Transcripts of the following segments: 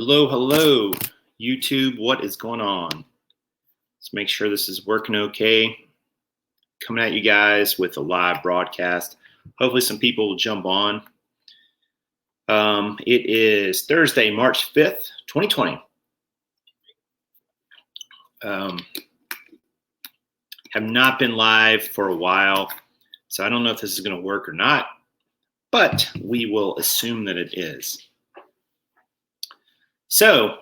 Hello, hello, YouTube. What is going on? Let's make sure this is working okay. Coming at you guys with a live broadcast. Hopefully some people will jump on. It is Thursday, March 5th, 2020. Have not been live for a while, so I don't know if this is going to work or not, but we will assume that it is. So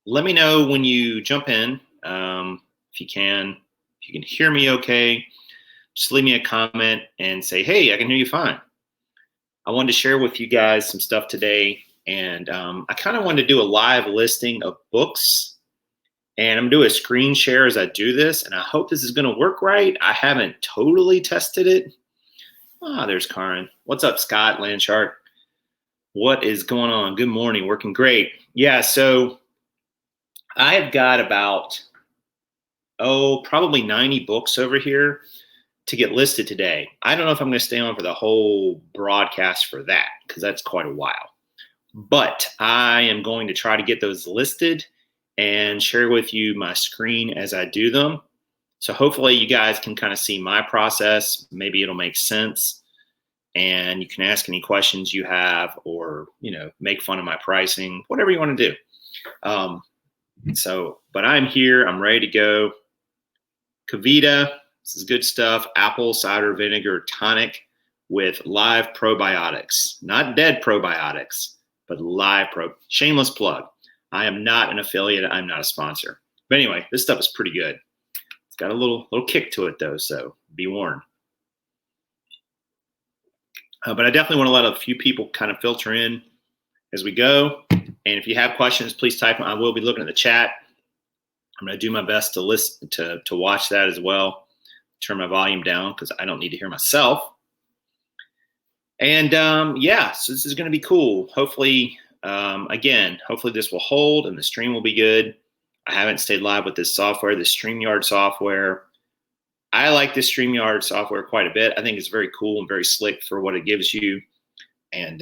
let me know when you jump in, if you can hear me okay. Just leave me a comment and say, hey, I can hear you fine. I wanted to share with you guys some stuff today, and I kind of wanted to do a live listing of books, and I'm going to do a screen share as I do this, and I hope this is going to work right. I haven't totally tested it. There's Karin. What's up, Scott Landshark? What is going on? Good morning. Working great. Yeah, so I have got about, probably 90 books over here to get listed today. I don't know if I'm going to stay on for the whole broadcast for that, because that's quite a while. But I am going to try to get those listed and share with you my screen as I do them. So hopefully you guys can kind of see my process. Maybe it'll make sense. And you can ask any questions you have, or, make fun of my pricing, whatever you want to do. But I'm here, I'm ready to go. Kavita, this is good stuff. Apple cider vinegar tonic with live probiotics, not dead probiotics, but live shameless plug. I am not an affiliate. I'm not a sponsor. But anyway, this stuff is pretty good. It's got a little kick to it though, so be warned. But I definitely want to let a few people kind of filter in as we go. And if you have questions, please type them. I will be looking at the chat. I'm going to do my best to listen to watch that as well. Turn my volume down because I don't need to hear myself. And so this is going to be cool. Hopefully, hopefully this will hold and the stream will be good. I haven't stayed live with this software, this StreamYard software. I like this StreamYard software quite a bit. I think it's very cool and very slick for what it gives you, and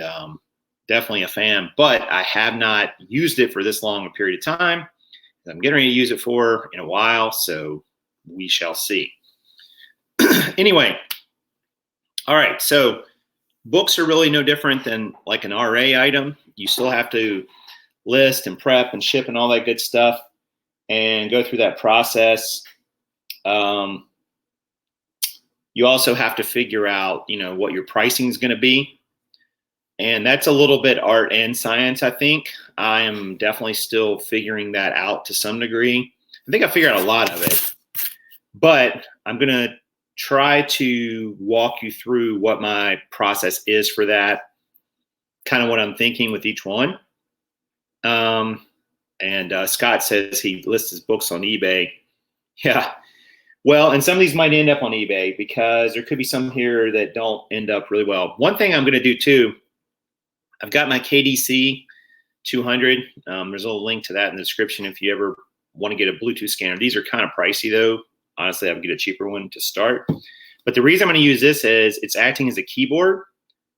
definitely a fan. But I have not used it for this long a period of time. I'm getting ready to use it for in a while, so we shall see. Anyway, all right, so books are really no different than like an RA item. You still have to list and prep and ship and all that good stuff and go through that process. You also have to figure out, what your pricing is going to be. And that's a little bit art and science, I think. I am definitely still figuring that out to some degree. I think I figured out a lot of it. But I'm going to try to walk you through what my process is for that, kind of what I'm thinking with each one. Scott says he lists his books on eBay. Yeah. Well, and some of these might end up on eBay because there could be some here that don't end up really well. One thing I'm going to do too, I've got my KDC 200. There's a little link to that in the description if you ever want to get a Bluetooth scanner. These are kind of pricey though. Honestly, I would get a cheaper one to start. But the reason I'm going to use this is it's acting as a keyboard.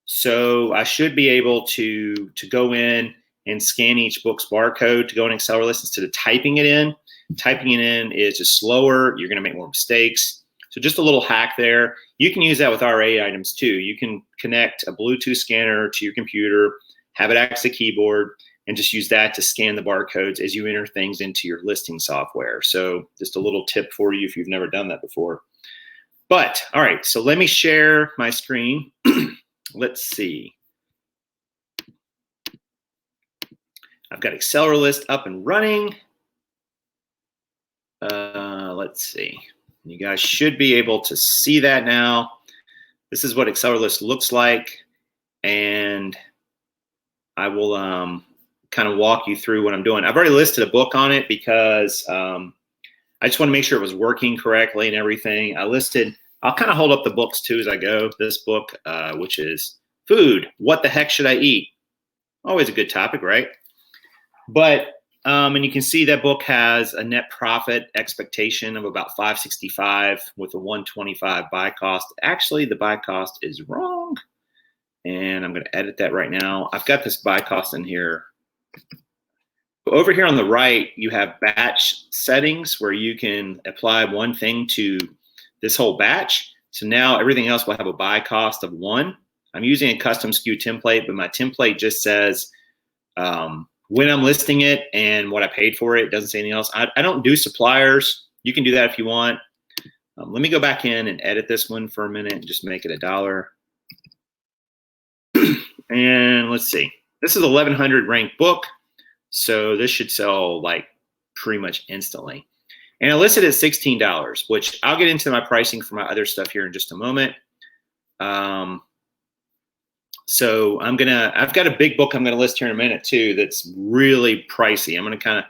So I should be able to go in and scan each book's barcode to go in Accelerlist instead of typing it in. Typing it in is just slower. You're going to make more mistakes. So just a little hack there. You can use that with RA items too. You can connect a Bluetooth scanner to your computer, have it act as a keyboard, and just use that to scan the barcodes as you enter things into your listing software. So just a little tip for you if you've never done that before. But all right, so let me share my screen. Let's see. I've got Accelerlist up and running. Let's see. You guys should be able to see that now. This is what Accelerlist looks like, and I will kind of walk you through what I'm doing. I've already listed a book on it because I just want to make sure it was working correctly and everything. I'll kind of hold up the books too as I go. This book, which is Food, What the Heck Should I Eat? Always a good topic, right? But and you can see that book has a net profit expectation of about $565 with a $125 buy cost. Actually, the buy cost is wrong, and I'm going to edit that right now. I've got this buy cost in here Over here on the right, you have batch settings where you can apply one thing to this whole batch. So now everything else will have a buy cost of 1. I'm using a custom SKU template, but my template just says when I'm listing it and what I paid for it. It doesn't say anything else. I don't do suppliers. You can do that if you want. Let me go back in and edit this one for a minute and just make it $1. And let's see. This is 1,100 ranked book. So this should sell like pretty much instantly. And I listed at $16, which I'll get into my pricing for my other stuff here in just a moment. So I've got a big book I'm gonna list here in a minute too that's really pricey. I'm gonna kind of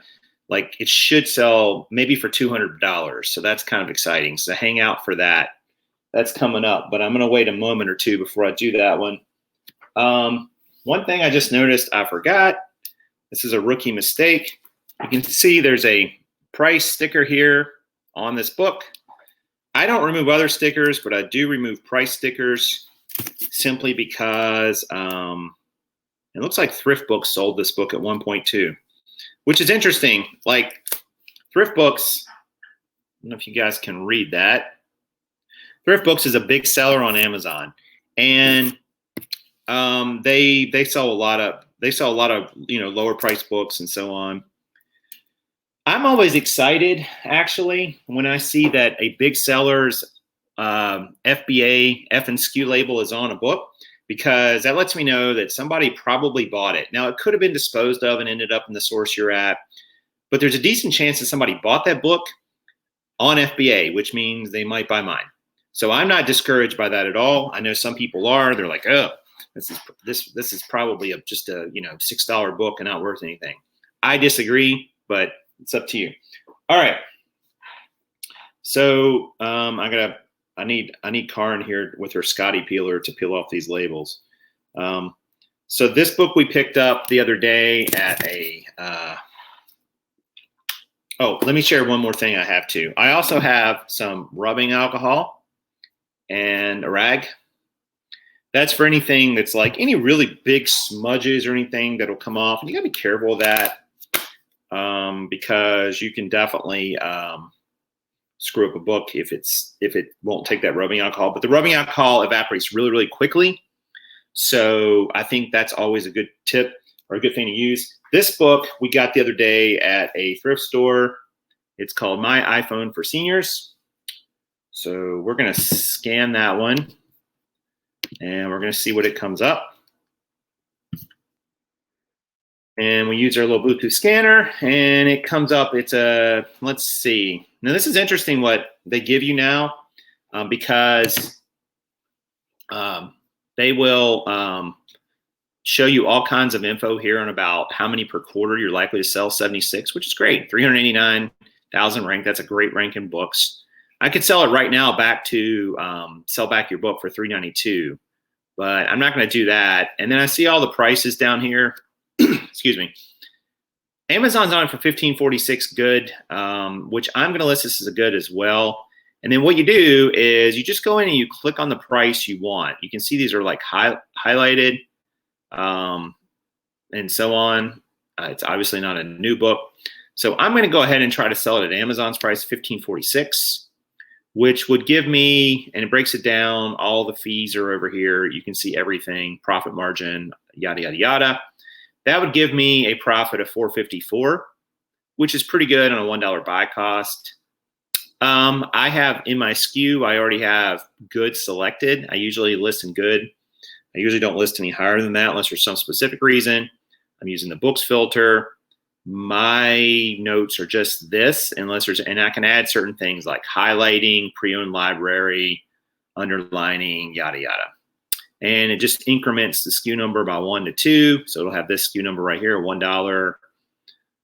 like, it should sell maybe for $200. So that's kind of exciting. So hang out for that. That's coming up, but I'm gonna wait a moment or two before I do that one. One thing I just noticed I forgot. This is a rookie mistake. You can see there's a price sticker here on this book. I don't remove other stickers, but I do remove price stickers simply because it looks like Thrift Books sold this book at 1.2, which is interesting. Like Thrift Books, I don't know if you guys can read that. Thrift Books is a big seller on Amazon, and they sell a lot of lower price books and so on. I'm always excited actually when I see that a big seller's FBA F and SKU label is on a book, because that lets me know that somebody probably bought it. Now it could have been disposed of and ended up in the source you're at, but there's a decent chance that somebody bought that book on FBA, which means they might buy mine. So I'm not discouraged by that at all. I know some people are. They're like, oh, this is probably just a $6 book and not worth anything. I disagree, but it's up to you. All right. So I need Karin here with her Scotty peeler to peel off these labels. So this book we picked up the other day at a. Oh, let me share one more thing I have too. I also have some rubbing alcohol and a rag. That's for anything that's like any really big smudges or anything that'll come off. And you gotta be careful of that because you can definitely screw up a book if it won't take that rubbing alcohol. But the rubbing alcohol evaporates really, really quickly. So I think that's always a good tip or a good thing to use. This book we got the other day at a thrift store. It's called My iPhone for Seniors. So we're gonna scan that one and we're gonna see what it comes up. And we use our little Bluetooth scanner and it comes up, it's a, let's see. Now this is interesting what they give you now because they will show you all kinds of info here on about how many per quarter you're likely to sell, 76, which is great. 389,000 rank, that's a great rank in books. I could sell it right now back to sell back your book for 392, but I'm not gonna do that. And then I see all the prices down here. Excuse me. Amazon's on it for $15.46 good, which I'm going to list this as a good as well. And then what you do is you just go in and you click on the price you want. You can see these are like highlighted and so on. It's obviously not a new book. So I'm going to go ahead and try to sell it at Amazon's price, $15.46, which would give me, and it breaks it down, all the fees are over here. You can see everything, profit margin, yada, yada, yada. That would give me a profit of $4.54, which is pretty good on a $1 buy cost. I have in my SKU, I already have good selected. I usually list in good. I usually don't list any higher than that unless there's some specific reason. I'm using the books filter. My notes are just this, unless there's, and I can add certain things like highlighting, pre-owned library, underlining, yada, yada. And it just increments the SKU number by 1 to 2. So it'll have this SKU number right here, $1,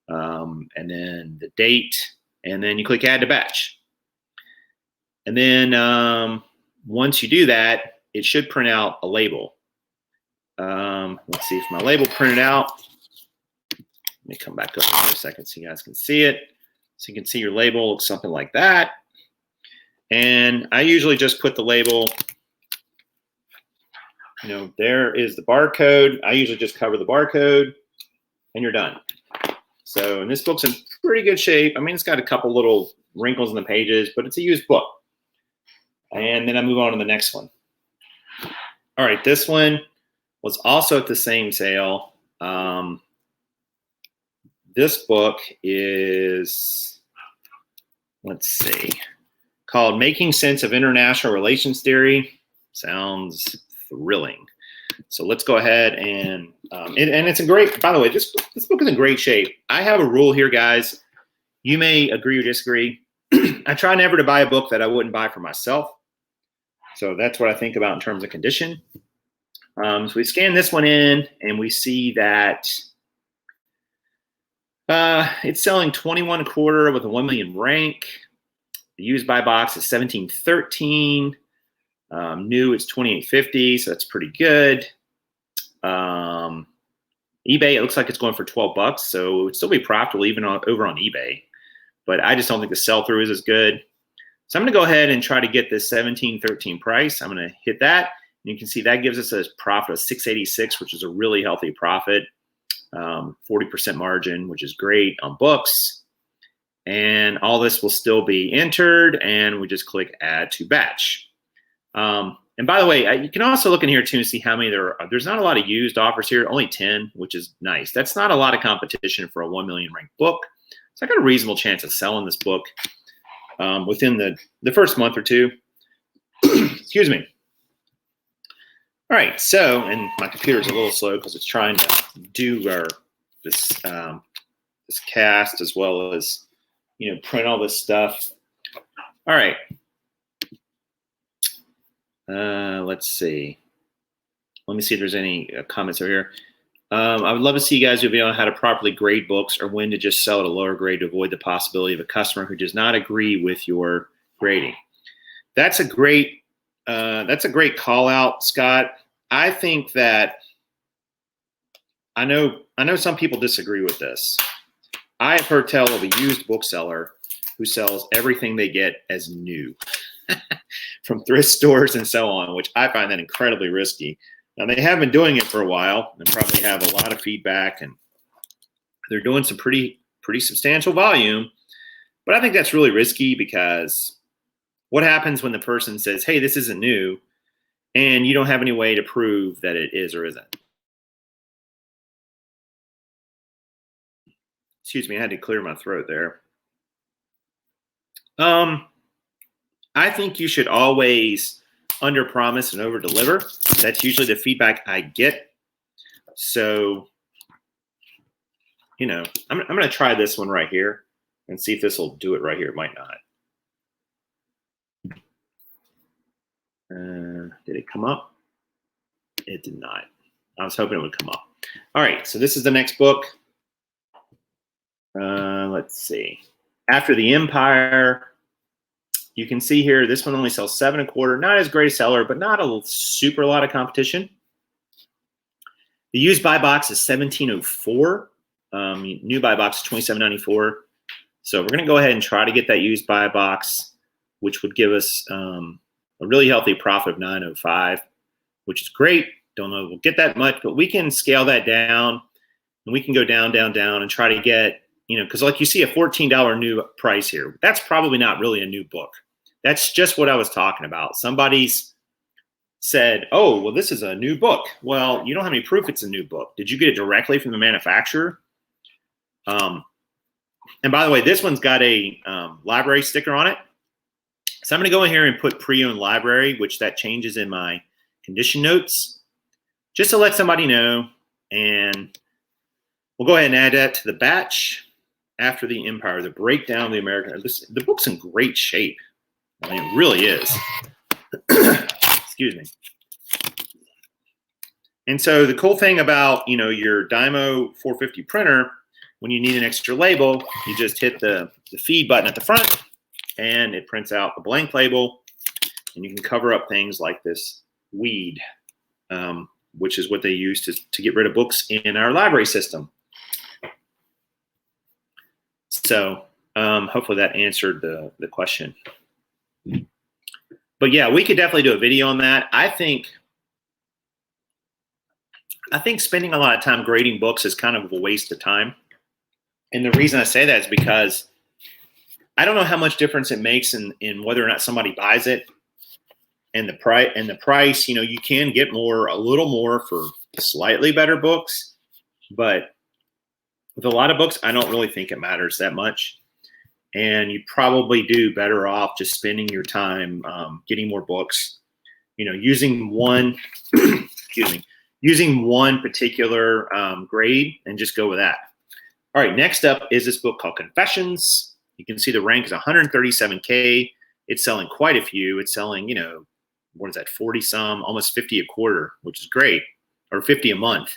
and then the date, and then you click add to batch. And then once you do that, it should print out a label. Let's see if my label printed out. Let me come back up for a second so you guys can see it. So you can see your label looks something like that. And I usually just put the label, there is the barcode. I usually just cover the barcode. and you're done. So, and this book's in pretty good shape. I mean, it's got a couple little wrinkles in the pages, but it's a used book. And then I move on to the next one. All right, this one was also at the same sale. This book is, let's see, called Making Sense of International Relations Theory. Sounds thrilling. So let's go ahead and it's a great, by the way, this book is in great shape. I have a rule here, guys. You may agree or disagree. I try never to buy a book that I wouldn't buy for myself. So that's what I think about in terms of condition. So we scan this one in and we see that it's selling 21 a quarter with a 1 million rank. The used by box is 1713. New it's 2850, so that's pretty good. eBay, it looks like it's going for 12 bucks, so it would still be profitable even over on eBay. But I just don't think the sell-through is as good. So I'm going to go ahead and try to get this 1713 price. I'm going to hit that. And you can see that gives us a profit of 686, which is a really healthy profit. 40% margin, which is great on books. And all this will still be entered, and we just click Add to Batch. And by the way, you can also look in here too and see how many there are. There's not a lot of used offers here, only 10, which is nice. That's not a lot of competition for a 1 million ranked book. So I got a reasonable chance of selling this book within the first month or two. Excuse me. All right, so, and my computer's a little slow because it's trying to do this cast as well as, print all this stuff. All right. Let's see. Let me see if there's any comments over here. I would love to see you guys do a video on how to properly grade books or when to just sell at a lower grade to avoid the possibility of a customer who does not agree with your grading. That's a great call out, Scott. I think that I know some people disagree with this. I've heard tell of a used bookseller who sells everything they get as new from thrift stores and so on, which I find that incredibly risky. Now, they have been doing it for a while and probably have a lot of feedback, and they're doing some pretty substantial volume. But I think that's really risky because what happens when the person says, hey, this isn't new, and you don't have any way to prove that it is or isn't? Excuse me, I had to clear my throat there. I think you should always under promise and over deliver. That's usually the feedback I get. So, I'm going to try this one right here and see if this will do it right here. It might not. Did it come up? It did not. I was hoping it would come up. All right, so this is the next book. Let's see. After the Empire, you can see here, this one only sells 7 a quarter. Not as great a seller, but not a super lot of competition. The used buy box is 1704. New buy box is 2794. So we're going to go ahead and try to get that used buy box, which would give us a really healthy profit of 905, which is great. Don't know if we'll get that much, but we can scale that down, and we can go down, down, down, and try to get, because like you see a $14 new price here. That's probably not really a new book. That's just what I was talking about. Somebody's said, oh, well, this is a new book. Well, you don't have any proof it's a new book. Did you get it directly from the manufacturer? And by the way, this one's got a library sticker on it. So I'm going to go in here and put pre-owned library, which that changes in my condition notes, just to let somebody know. And we'll go ahead and add that to the batch. After the Empire, the breakdown of the American. The book's in great shape. I mean, it really is. Excuse me. And so the cool thing about, your Dymo 450 printer, when you need an extra label, you just hit the feed button at the front, and it prints out the blank label, and you can cover up things like this weed, which is what they use to get rid of books in our library system. So hopefully that answered the question. But yeah, we could definitely do a video on that. I think I think spending a lot of time grading books is kind of a waste of time. And the reason I say that is because I don't know how much difference it makes in whether or not somebody buys it and the price, you know, you can get a little more for slightly better books, but with a lot of books, I don't really think it matters that much. And you probably do better off just spending your time getting more books, you know, using one, using one particular grade and just go with that. All right, next up is this book called Confessions. You can see the rank is 137K. It's selling quite a few. It's selling, you know, what is that, 40 some, almost 50 a quarter, which is great, or 50 a month.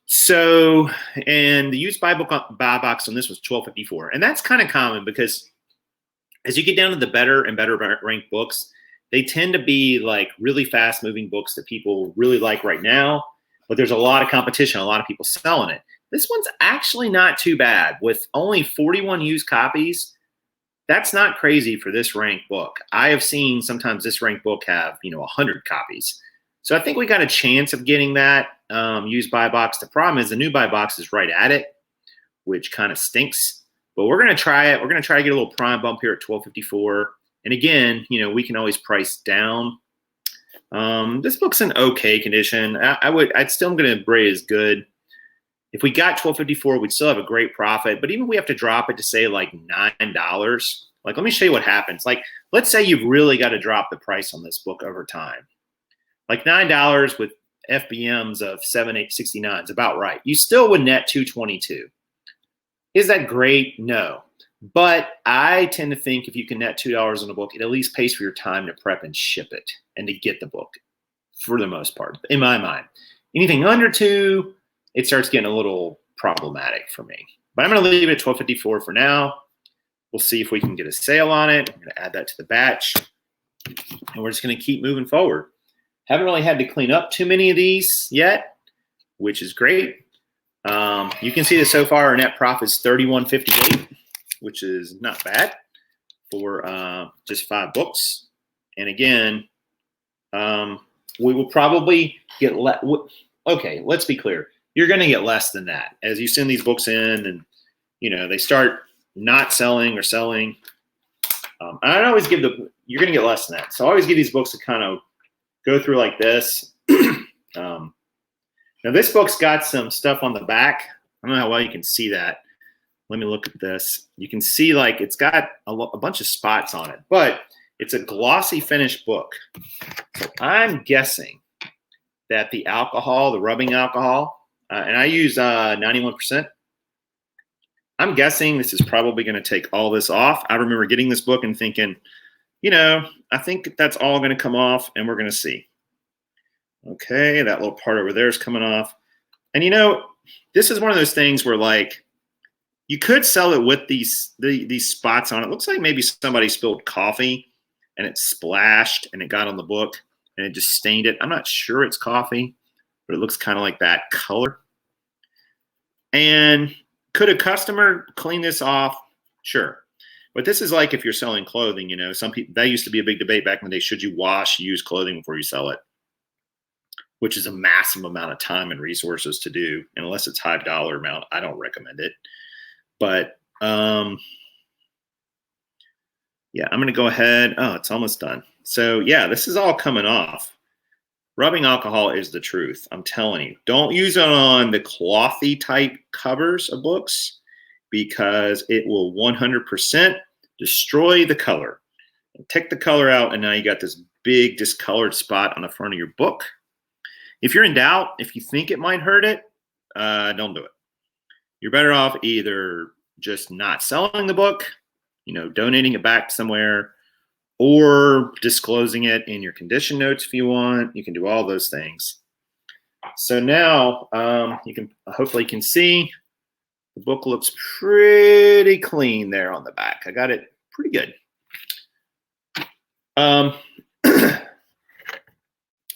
So, and the used buy box on this was $12.54. And that's kind of common because as you get down to the better and better ranked books, they tend to be like really fast moving books that people really like right now, but there's a lot of competition, a lot of people selling it. This one's actually not too bad with only 41 used copies. That's not crazy for this ranked book. I have seen sometimes this ranked book have, you know, 100 copies. So I think we got a chance of getting that used buy box. The problem is the new buy box is right at it, which kind of stinks. But we're going to try it. We're going to try to get a little prime bump here at $12.54. And again, you know, we can always price down. This book's in okay condition. I'd still going to rate it as good. If we got $12.54, we'd still have a great profit. But even if we have to drop it to say like $9, like let me show you what happens. Like let's say you've really got to drop the price on this book over time. Like $9 with FBMs of 7,869 is about right. You still would net $222. Is that great? No. But I tend to think if you can net $2 on a book, it at least pays for your time to prep and ship it and to get the book for the most part, in my mind. Anything under $2, it starts getting a little problematic for me. But I'm going to leave it at $12.54 for now. We'll see if we can get a sale on it. I'm going to add that to the batch. And we're just going to keep moving forward. Haven't really had to clean up too many of these yet, which is great. You can see that so far our net profit is $31.58, which is not bad for just 5 books. And again, we will probably get okay, let's be clear. You're going to get less than that as you send these books in and, you know, they start not selling or selling. I always give you're going to get less than that. So I always give these books to kind of go through like this. Now this book's got some stuff on the back. I don't know how well you can see that. Let me look at this. You can see like it's got a bunch of spots on it, but it's a glossy finished book. So I'm guessing that the alcohol, the rubbing alcohol, and I use 91%. I'm guessing this is probably going to take all this off. I remember getting this book and thinking, you know, I think that's all going to come off and we're going to see. Okay, that little part over there is coming off. And you know, this is one of those things where like you could sell it with these spots on it. It looks like maybe somebody spilled coffee and it splashed and it got on the book and it just stained it. I'm not sure it's coffee, but it looks kind of like that color. And could a customer clean this off? Sure. But this is like if you're selling clothing, you know, some people, that used to be a big debate back in the day. Should you wash used clothing before you sell it? Which is a massive amount of time and resources to do. And unless it's high dollar amount, I don't recommend it. But yeah, I'm going to go ahead. Oh, it's almost done. So yeah, this is all coming off. Rubbing alcohol is the truth. I'm telling you, don't use it on the clothy type covers of books because it will 100% destroy the color. Take the color out and now you got this big discolored spot on the front of your book. If you're in doubt, if you think it might hurt it, don't do it. You're better off either just not selling the book, you know, donating it back somewhere, or disclosing it in your condition notes if you want. You can do all those things. So now you can hopefully can see the book looks pretty clean there on the back. I got it pretty good.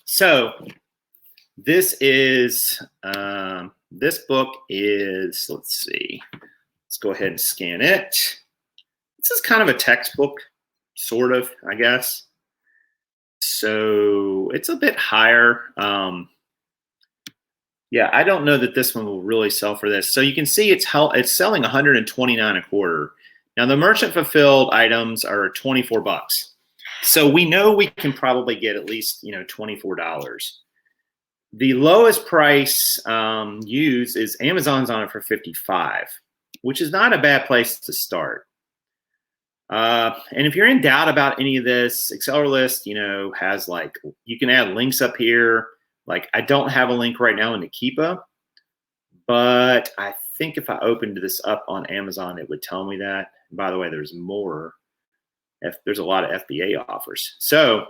So this is this book is, let's see, let's go ahead and scan it. This is kind of a textbook, sort of, I guess. So it's a bit higher. Yeah, I don't know that this one will really sell for this. So you can see it's selling 129 a quarter. Now the merchant fulfilled items are 24 bucks. So we know we can probably get at least, $24. The lowest price used is Amazon's on it for 55, which is not a bad place to start. And if you're in doubt about any of this, Accelerlist, has you can add links up here. Like I don't have a link right now in Nikipa, but I think if I opened this up on Amazon, it would tell me that. And by the way, there's more. There's a lot of FBA offers. So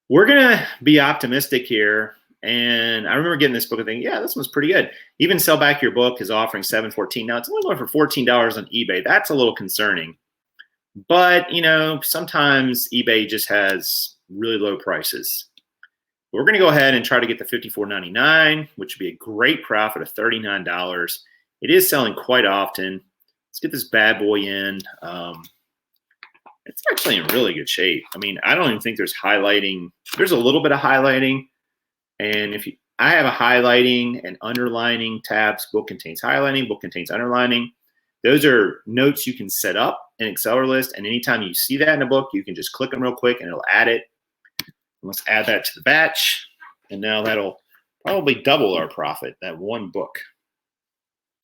we're going to be optimistic here. And I remember getting this book and thinking, yeah, this one's pretty good. Even Sell Back Your Book is offering $7.14. Now it's only going for $14 on eBay. That's a little concerning. But, sometimes eBay just has really low prices. We're going to go ahead and try to get the $54.99, which would be a great profit of $39. It is selling quite often. Let's get this bad boy in. It's actually in really good shape. I mean, I don't even think there's highlighting. There's a little bit of highlighting. And I have a highlighting and underlining tabs. Book contains highlighting, book contains underlining. Those are notes you can set up in Accelerlist. And anytime you see that in a book, you can just click them real quick and it'll add it. And let's add that to the batch. And now that'll probably double our profit, that one book,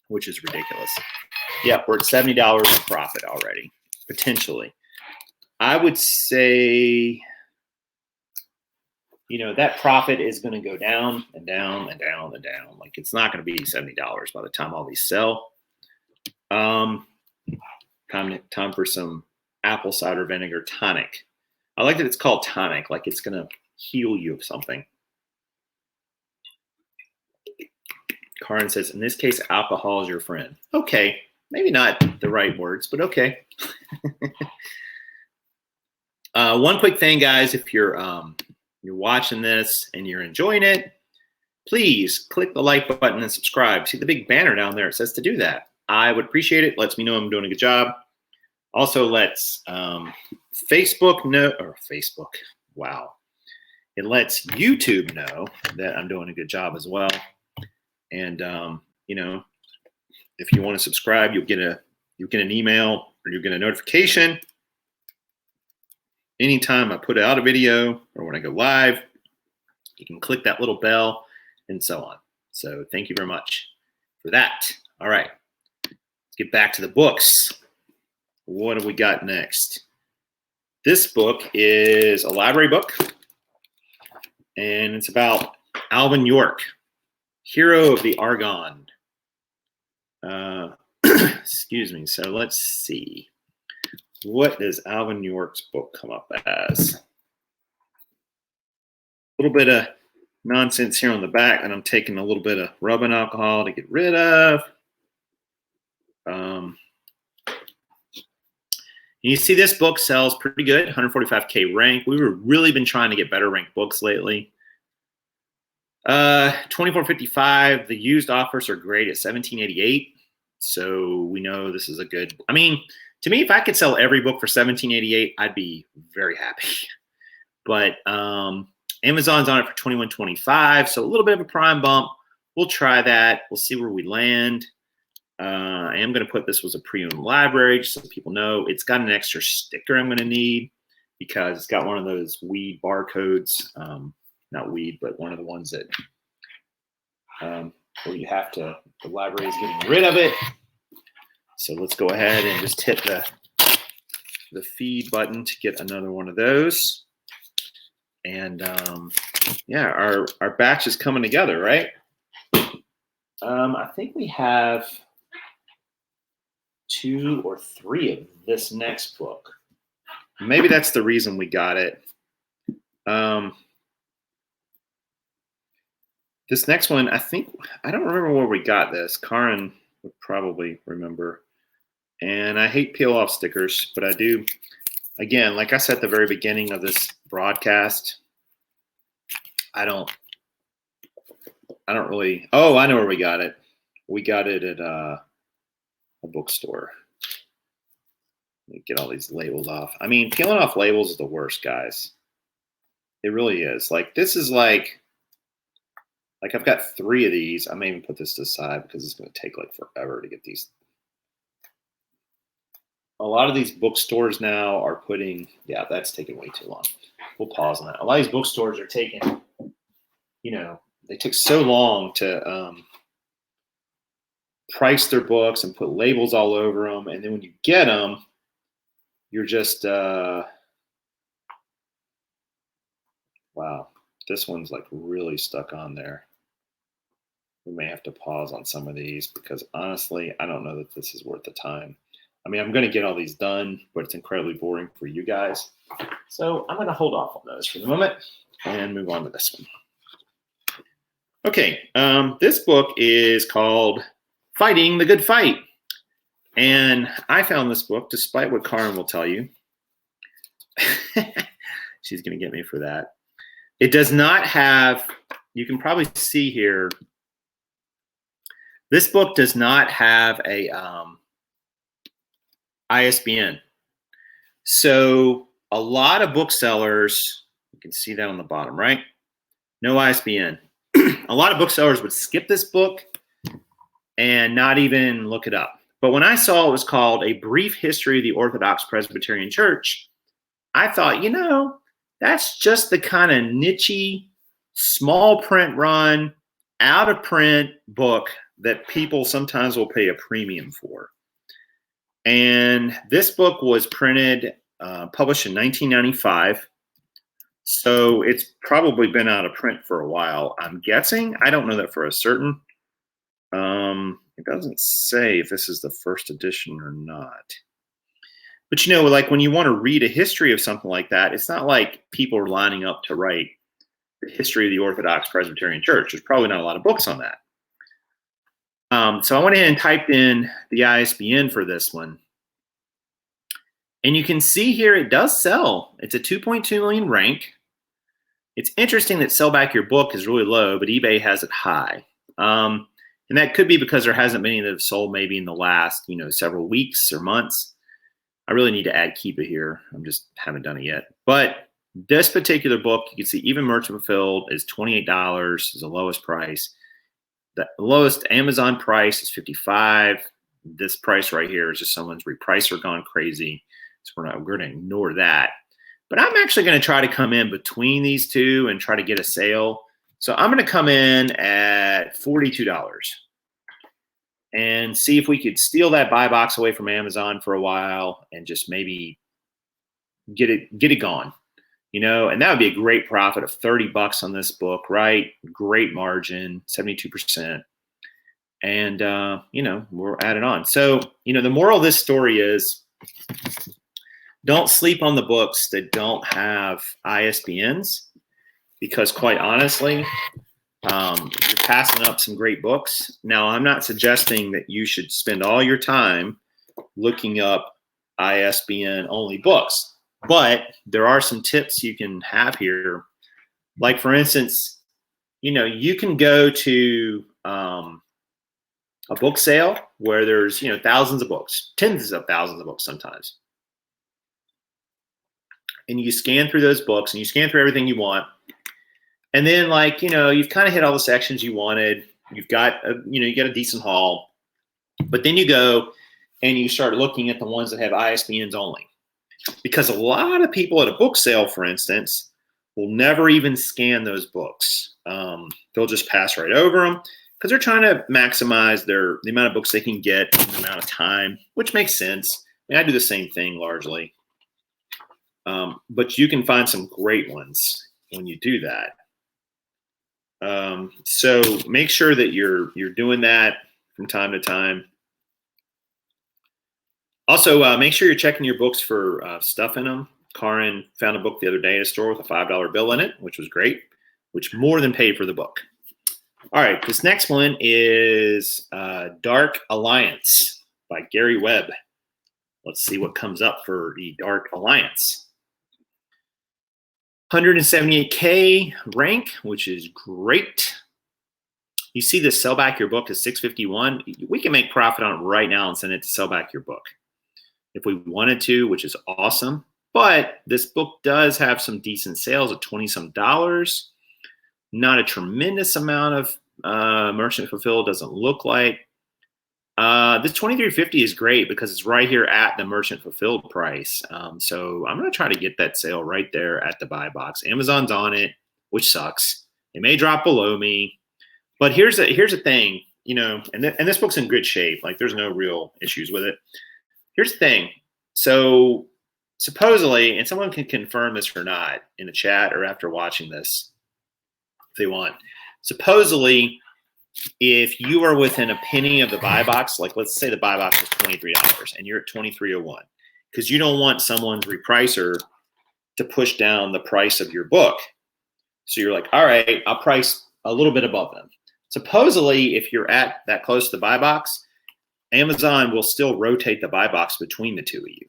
which is ridiculous. Yeah, we're at $70 in profit already, potentially. I would say, that profit is going to go down and down and down and down. Like it's not going to be $70 by the time all these sell. Time for some apple cider vinegar tonic. I like that it's called tonic, like it's going to heal you of something. Karin says, in this case, alcohol is your friend. Okay, maybe not the right words, but okay. One quick thing, guys, if you're watching this and you're enjoying it, please click the like button and subscribe. See the big banner down there? It says to do that. I would appreciate it. Lets me know I'm doing a good job. Also, lets Facebook know, or Facebook, wow. It lets YouTube know that I'm doing a good job as well. And, if you want to subscribe, you'll get an email or you'll get a notification anytime I put out a video or when I go live. You can click that little bell and so on. So thank you very much for that. All right, let's get back to the books. What have we got next? This book is a library book, and it's about Alvin York, hero of the Argonne. Excuse me. So let's see. What does Alvin York's book come up as? A little bit of nonsense here on the back, and I'm taking a little bit of rubbing alcohol to get rid of. You see this book sells pretty good, 145K rank. We've really been trying to get better ranked books lately. 24.55. The used offers are great at 17.88. So we know this is a good. I mean, to me, if I could sell every book for 17.88, I'd be very happy. But Amazon's on it for 21.25, so a little bit of a prime bump. We'll try that. We'll see where we land. I am going to put this was a pre-owned library, just so people know. It's got an extra sticker I'm going to need because it's got one of those weed barcodes. Not weed, but one of the ones that where you have to, the library is getting rid of it. So let's go ahead and just hit the feed button to get another one of those. And yeah, our batch is coming together, right? I think we have 2 or 3 of this next book. Maybe that's the reason we got it. This next one, I don't remember where we got this. Karin would probably remember. And I hate peel off stickers, but I do. Again, like I said at the very beginning of this broadcast, I don't really. Oh, I know where we got it. We got it at a bookstore. Let me get all these labels off. I mean, peeling off labels is the worst, guys. It really is. Like, this is like Like I've got 3 of these. I may even put this to the side because it's going to take like forever to get these. A lot of these bookstores now are putting, yeah, that's taking way too long. We'll pause on that. A lot of these bookstores are taking, they took so long to price their books and put labels all over them. And then when you get them, you're just, wow, this one's like really stuck on there. We may have to pause on some of these because honestly, I don't know that this is worth the time. I mean, I'm going to get all these done, but it's incredibly boring for you guys. So I'm going to hold off on those for the moment and move on to this one. Okay, this book is called Fighting the Good Fight. And I found this book, despite what Karen will tell you. She's going to get me for that. It does not have, you can probably see here, this book does not have a ISBN. So a lot of booksellers, you can see that on the bottom, right? No ISBN. A lot of booksellers would skip this book and not even look it up. But when I saw it was called A Brief History of the Orthodox Presbyterian Church, I thought, that's just the kind of niche, small print run, out of print book that people sometimes will pay a premium for. And this book was published in 1995. So it's probably been out of print for a while, I'm guessing. I don't know that for a certain. It doesn't say if this is the first edition or not. But like when you want to read a history of something like that, it's not like people are lining up to write the history of the Orthodox Presbyterian Church. There's probably not a lot of books on that. So I went ahead and typed in the ISBN for this one. And you can see here it does sell. It's a 2.2 million rank. It's interesting that Sell Back Your Book is really low, but eBay has it high. And that could be because there hasn't been any that have sold maybe in the last, several weeks or months. I really need to add Keepa here. I just haven't done it yet. But this particular book, you can see even merchant fulfilled is $28 is the lowest price. The lowest Amazon price is $55. This price right here is just someone's repricer gone crazy. So we're going to ignore that. But I'm actually going to try to come in between these two and try to get a sale. So I'm going to come in at $42 and see if we could steal that buy box away from Amazon for a while and just maybe get it gone. And that would be a great profit of $30 on this book, right? Great margin, 72%. And, we're added on. So, the moral of this story is don't sleep on the books that don't have ISBNs because quite honestly, you're passing up some great books. Now, I'm not suggesting that you should spend all your time looking up ISBN only books. But there are some tips you can have here. Like, for instance, you can go to a book sale where there's, thousands of books, tens of thousands of books sometimes. And you scan through those books and you scan through everything you want. And then you've kind of hit all the sections you wanted. You've got, you got a decent haul. But then you go and you start looking at the ones that have ISBNs only. Because a lot of people at a book sale, for instance, will never even scan those books. They'll just pass right over them because they're trying to maximize the amount of books they can get in the amount of time, which makes sense. I mean, I do the same thing largely. But you can find some great ones when you do that. So make sure that you're doing that from time to time. Also, make sure you're checking your books for stuff in them. Karin found a book the other day at a store with a $5 bill in it, which was great, which more than paid for the book. All right, this next one is Dark Alliance by Gary Webb. Let's see what comes up for the Dark Alliance. 178K rank, which is great. You see this Sell Back Your Book is $6.51. We can make profit on it right now and send it to Sell Back Your Book if we wanted to, which is awesome. But this book does have some decent sales at $20-some. Not a tremendous amount of merchant fulfilled, doesn't look like. This 23.50 is great because it's right here at the merchant fulfilled price. So I'm going to try to get that sale right there at the buy box. Amazon's on it, which sucks. It may drop below me, but here's the thing, you know, and this book's in good shape. Like there's no real issues with it. Here's the thing. So supposedly, and someone can confirm this or not in the chat or after watching this, if they want. Supposedly, if you are within a penny of the buy box, like let's say the buy box is $23 and you're at $23.01, because you don't want someone's repricer to push down the price of your book. So you're like, all right, I'll price a little bit above them. Supposedly, if you're at that close to the buy box, Amazon will still rotate the buy box between the two of you.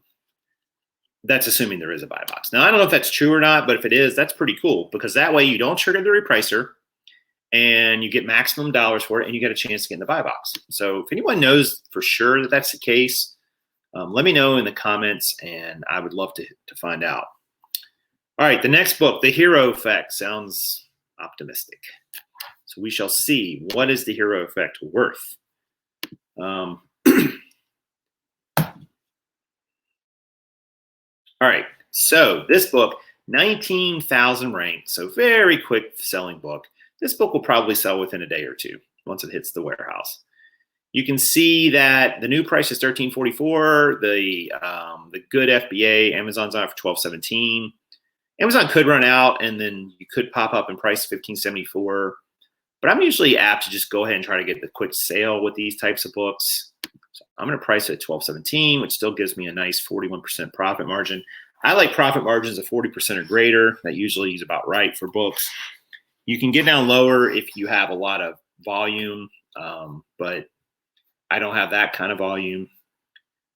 That's assuming there is a buy box. Now, I don't know if that's true or not, but if it is, that's pretty cool because that way you don't trigger the repricer and you get maximum dollars for it and you get a chance to get in the buy box. So if anyone knows for sure that that's the case, let me know in the comments and I would love to find out. All right, the next book, The Hero Effect, sounds optimistic. So we shall see. What is the hero effect worth? All right, so this book, 19,000 ranked, so very quick selling book. This book will probably sell within a day or two once it hits the warehouse. You can see that the new price is $13.44. The good FBA, Amazon's on it for $12.17. Amazon could run out and then you could pop up in price $15.74. But I'm usually apt to just go ahead and try to get the quick sale with these types of books. So I'm going to price it at $12.17, which still gives me a nice 41% profit margin. I like profit margins of 40% or greater. That usually is about right for books. You can get down lower if you have a lot of volume, but I don't have that kind of volume.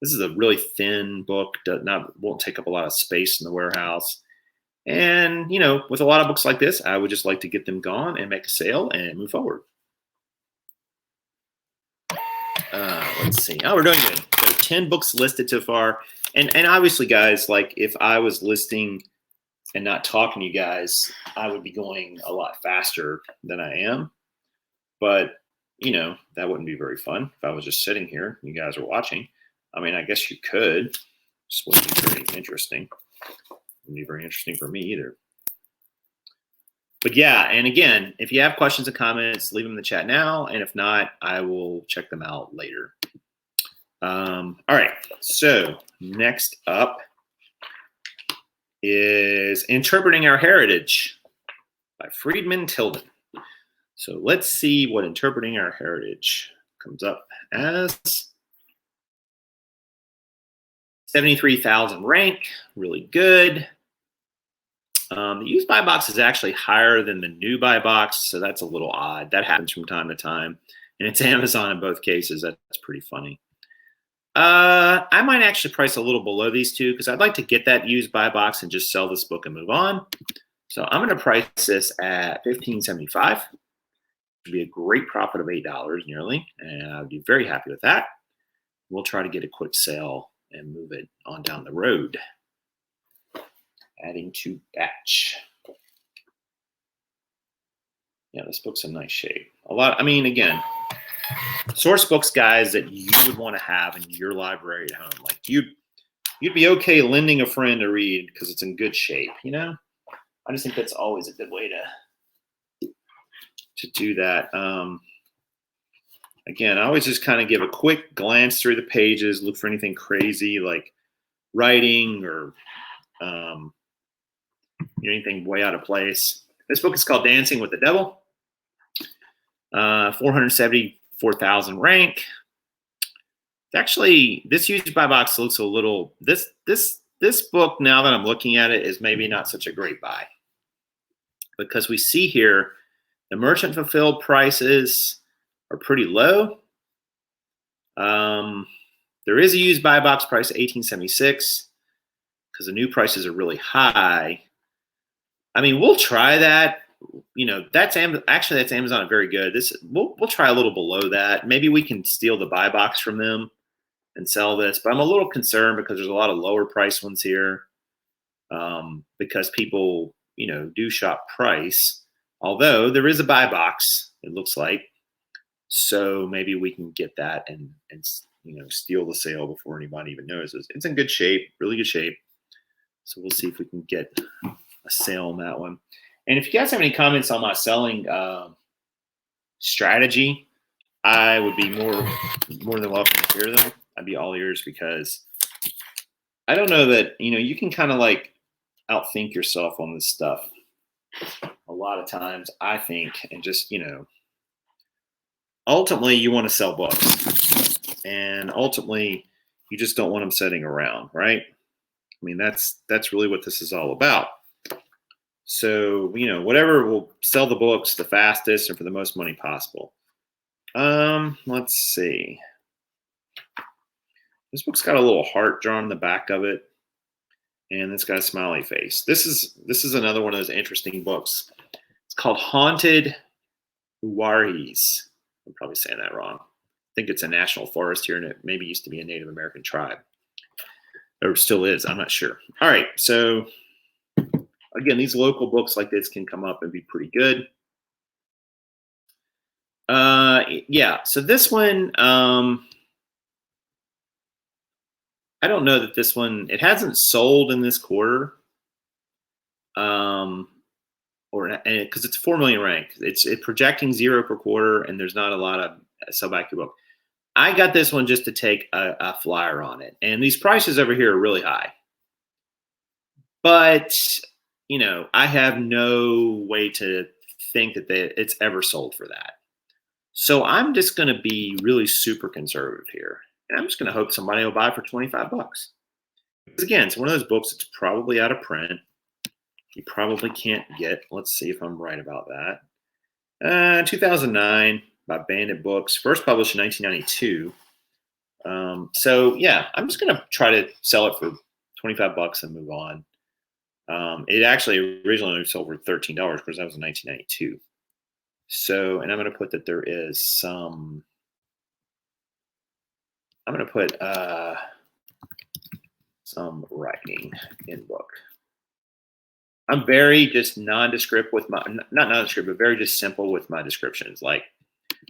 This is a really thin book, won't take up a lot of space in the warehouse. And, you know, with a lot of books like this, I would just like to get them gone and make a sale and move forward. Let's see. Oh, we're doing good. So 10 books listed so far. And obviously, guys, like if I was listing and not talking to you guys, I would be going a lot faster than I am. But, you know, that wouldn't be very fun if I was just sitting here and you guys are watching. I mean, I guess you could. Just wouldn't be very interesting. Wouldn't be very interesting for me either. But yeah, and again, if you have questions and comments, leave them in the chat now. And if not, I will check them out later. All right, so next up is Interpreting Our Heritage by Friedman Tilden. So let's see what Interpreting Our Heritage comes up as. 73,000 rank, really good. The used buy box is actually higher than the new buy box, so that's a little odd. That happens from time to time, and it's Amazon in both cases. That's pretty funny. I might actually price a little below these two because I'd like to get that used buy box and just sell this book and move on. So I'm going to price this at $15.75. Would be a great profit of $8 nearly, and I'd be very happy with that. We'll try to get a quick sale and move it on down the road. Adding to batch. Yeah, this book's in nice shape. I mean, again, source books, guys, that you would want to have in your library at home. Like you'd be okay lending a friend to read because it's in good shape, you know? I just think that's always a good way to do that. Again, I always just kind of give a quick glance through the pages, look for anything crazy like writing or anything way out of place. This book is called Dancing with the Devil. 474,000 rank. Actually, this used buy box looks a little. This book, now that I'm looking at it, is maybe not such a great buy because we see here the merchant fulfilled prices are pretty low. There is a used buy box price of $18.76 because the new prices are really high. I mean, we'll try that. You know, that's Amazon very good. We'll try a little below that. Maybe we can steal the buy box from them and sell this. But I'm a little concerned because there's a lot of lower price ones here because people, you know, do shop price. Although there is a buy box, it looks like. So maybe we can get that and steal the sale before anybody even notices. It's in good shape, really good shape. So we'll see if we can get a sale on that one. And if you guys have any comments on my selling strategy, I would be more than welcome to hear them. I'd be all ears, because I don't know that, you can kind of like outthink yourself on this stuff a lot of times, I think, and just, ultimately you want to sell books, and ultimately you just don't want them sitting around, right? I mean, that's really what this is all about. So, whatever will sell the books the fastest and for the most money possible. Let's see. This book's got a little heart drawn in the back of it, and it's got a smiley face. This is another one of those interesting books. It's called Haunted Uwaris. I'm probably saying that wrong. I think it's a national forest here, and it maybe used to be a Native American tribe. Or still is, I'm not sure. All right, so again, these local books like this can come up and be pretty good. Yeah, so this one, I don't know that this one, it hasn't sold in this quarter. Or because it's 4 million rank. It's projecting 0 per quarter, and there's not a lot of sub-IQ book. I got this one just to take a flyer on it. And these prices over here are really high. But, I have no way to think that it's ever sold for that. So I'm just going to be really super conservative here. And I'm just going to hope somebody will buy it for 25 bucks. Because again, it's one of those books that's probably out of print. You probably can't get. Let's see if I'm right about that. 2009 by Bandit Books, first published in 1992. So yeah, I'm just going to try to sell it for 25 bucks and move on. It actually originally sold for $13 because that was in 1992. So, and I'm going to put that there is some. I'm going to put some writing in book. I'm very just nondescript with my, not nondescript, but very just simple with my descriptions. Like,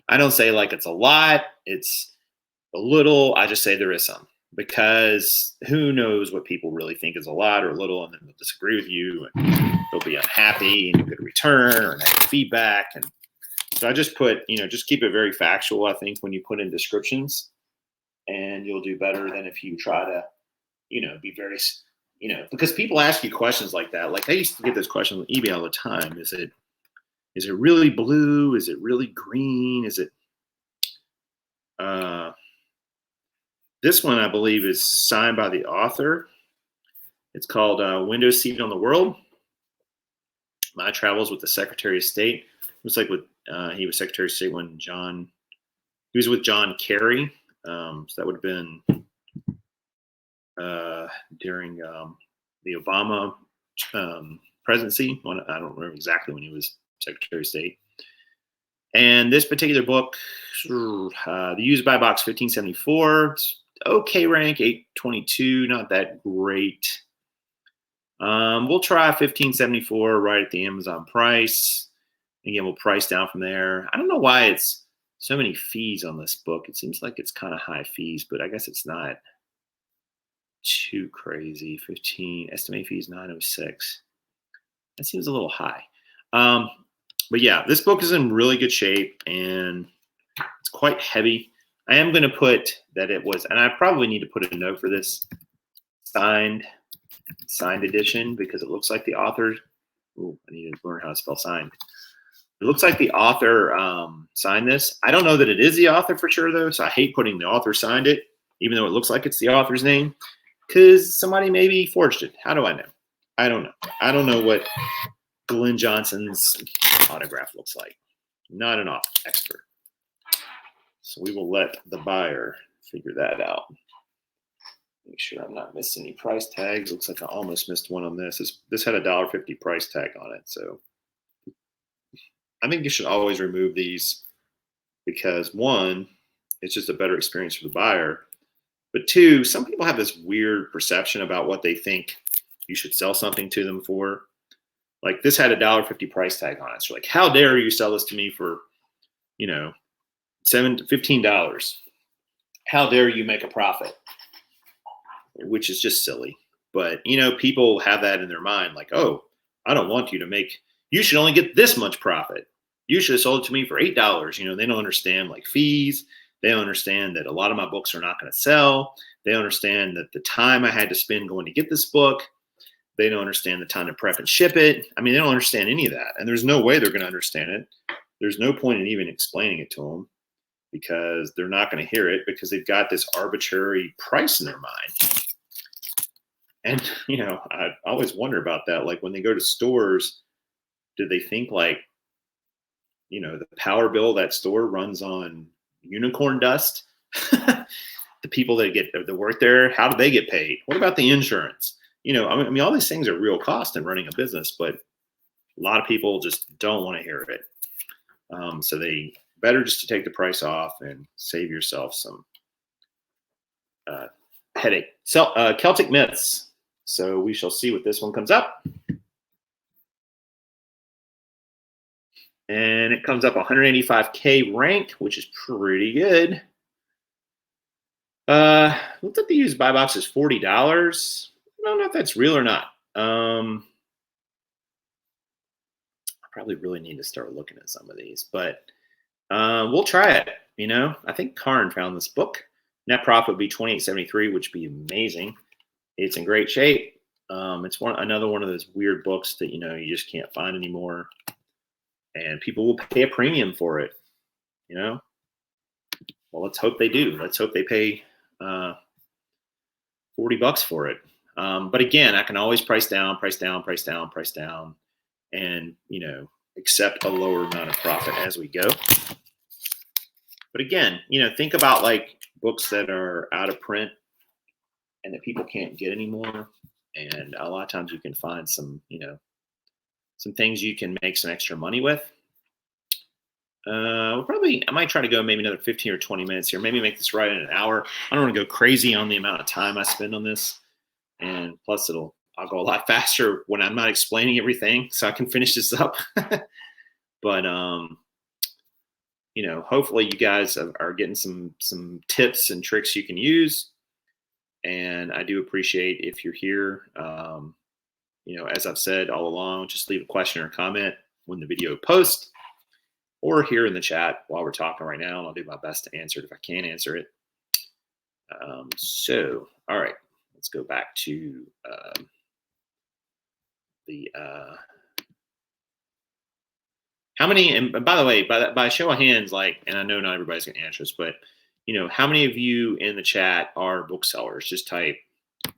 I don't say like it's a lot, it's a little. I just say there is some, because who knows what people really think is a lot or a little, and then they'll disagree with you, and they'll be unhappy, and you'll get a return or negative feedback. And so I just put, just keep it very factual, I think, when you put in descriptions, and you'll do better than if you try to, be very, because people ask you questions like that. Like I used to get this question on eBay all the time. Is it really blue? Is it really green? Is it, this one, I believe, is signed by the author. It's called Window Seat on the World. My Travels with the Secretary of State. It was like he was Secretary of State when he was with John Kerry. So that would have been during the Obama presidency. I don't remember exactly when he was Secretary of State. And this particular book, the used buy box 1574, it's okay rank, 822, not that great. We'll try 1574 right at the Amazon price. Again, we'll price down from there. I don't know why it's so many fees on this book. It seems like it's kind of high fees, but I guess it's not too crazy. 15 estimated fees 906. That seems a little high. But yeah, this book is in really good shape, and it's quite heavy. I am going to put that it was, and I probably need to put a note for this, signed edition, because it looks like the author. Ooh, I need to learn how to spell signed. It looks like the author signed this. I don't know that it is the author for sure, though, so I hate putting the author signed it, even though it looks like it's the author's name, because somebody maybe forged it. How do I know? I don't know. I don't know what Glenn Johnson's autograph looks like. Not an expert. So we will let the buyer figure that out. Make sure I'm not missing any price tags. Looks like I almost missed one on this. This had a $1.50 price tag on it. So I think you should always remove these, because one, it's just a better experience for the buyer. But two, some people have this weird perception about what they think you should sell something to them for. Like this had a $1.50 price tag on it. So like, how dare you sell this to me for, you know, $15? How dare you make a profit? Which is just silly. But, you know, people have that in their mind, like, oh, I don't want you to make, you should only get this much profit. You should have sold it to me for $8. You know, they don't understand like fees. They don't understand that a lot of my books are not going to sell. They don't understand that the time I had to spend going to get this book. They don't understand the time to prep and ship it. I mean, they don't understand any of that. And there's no way they're going to understand it. There's no point in even explaining it to them because they're not going to hear it because they've got this arbitrary price in their mind. And, you know, I always wonder about that. Like when they go to stores, do they think like, you know, the power bill of that store runs on unicorn dust? The people that work there, how do they get paid? What about the insurance? You know, I mean, all these things are real cost in running a business, but a lot of people just don't want to hear it. So they better just to take the price off and save yourself some headache. So Celtic myths. So we shall see what this one comes up. And it comes up 185K rank, which is pretty good. Looks like the used buy box is $40. I don't know if that's real or not. I probably really need to start looking at some of these, but we'll try it. You know, I think Karn found this book. Net profit would be $28.73, which would be amazing. It's in great shape. It's another one of those weird books that, you know, you just can't find anymore. And people will pay a premium for it, you know? Well, let's hope they do. Let's hope they pay $40 for it. But again, I can always price down, and, you know, accept a lower amount of profit as we go. But again, you know, think about like books that are out of print and that people can't get anymore. And a lot of times you can find some, you know, some things you can make some extra money with. I might try to go maybe another 15 or 20 minutes here. Maybe make this right in an hour. I don't want to go crazy on the amount of time I spend on this. And plus I'll go a lot faster when I'm not explaining everything so I can finish this up. But, you know, hopefully you guys are getting some tips and tricks you can use. And I do appreciate if you're here. You know, as I've said all along, just leave a question or comment when the video posts or here in the chat while we're talking right now. And I'll do my best to answer it if I can answer it. So, all right, let's go back to how many, and by the way, by show of hands, like, and I know not everybody's gonna answer this, but you know, how many of you in the chat are booksellers? Just type,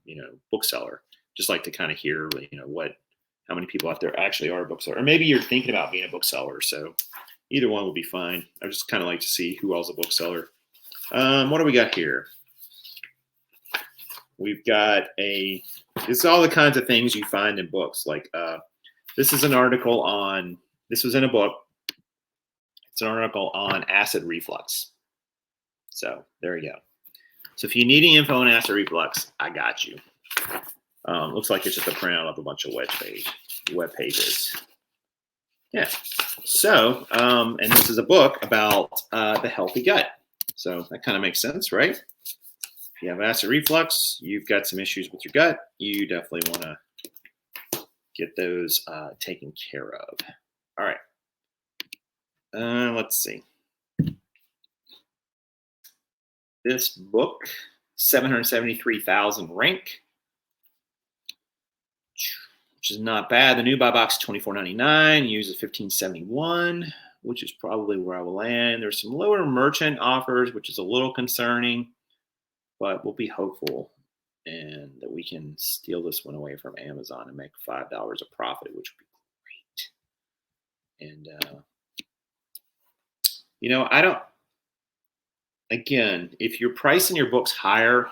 you know, bookseller. Just like to kind of hear, you know, how many people out there actually are a bookseller, or maybe you're thinking about being a bookseller. So either one will be fine. I just kind of like to see who else is a bookseller. What do we got here? We've got this is all the kinds of things you find in books. Like this is an article on, this was in a book. It's an article on acid reflux. So there you go. So if you need any info on acid reflux, I got you. Looks like it's just a printout of a bunch of web pages. Yeah. So, and this is a book about the healthy gut. So that kind of makes sense, right? If you have acid reflux, you've got some issues with your gut. You definitely want to get those taken care of. All right. Let's see. This book, 773,000 rank, which is not bad. The new buy box, $24.99. Uses $15.71, which is probably where I will land. There's some lower merchant offers, which is a little concerning, but we'll be hopeful and that we can steal this one away from Amazon and make $5 a profit, which would be great. And you know, again, if you're pricing your books higher,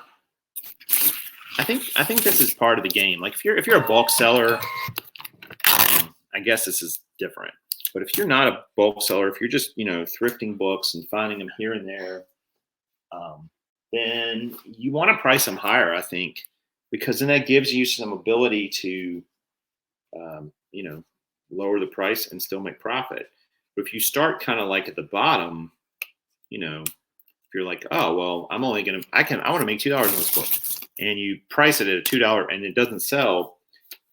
I think this is part of the game. Like if you're a bulk seller, I guess this is different. But if you're not a bulk seller, if you're just, you know, thrifting books and finding them here and there, then you want to price them higher, I think, because then that gives you some ability to, you know, lower the price and still make profit. But if you start kind of like at the bottom, you know, if you're like, oh, well, I want to make $2 on this book, and you price it at a $2 and it doesn't sell,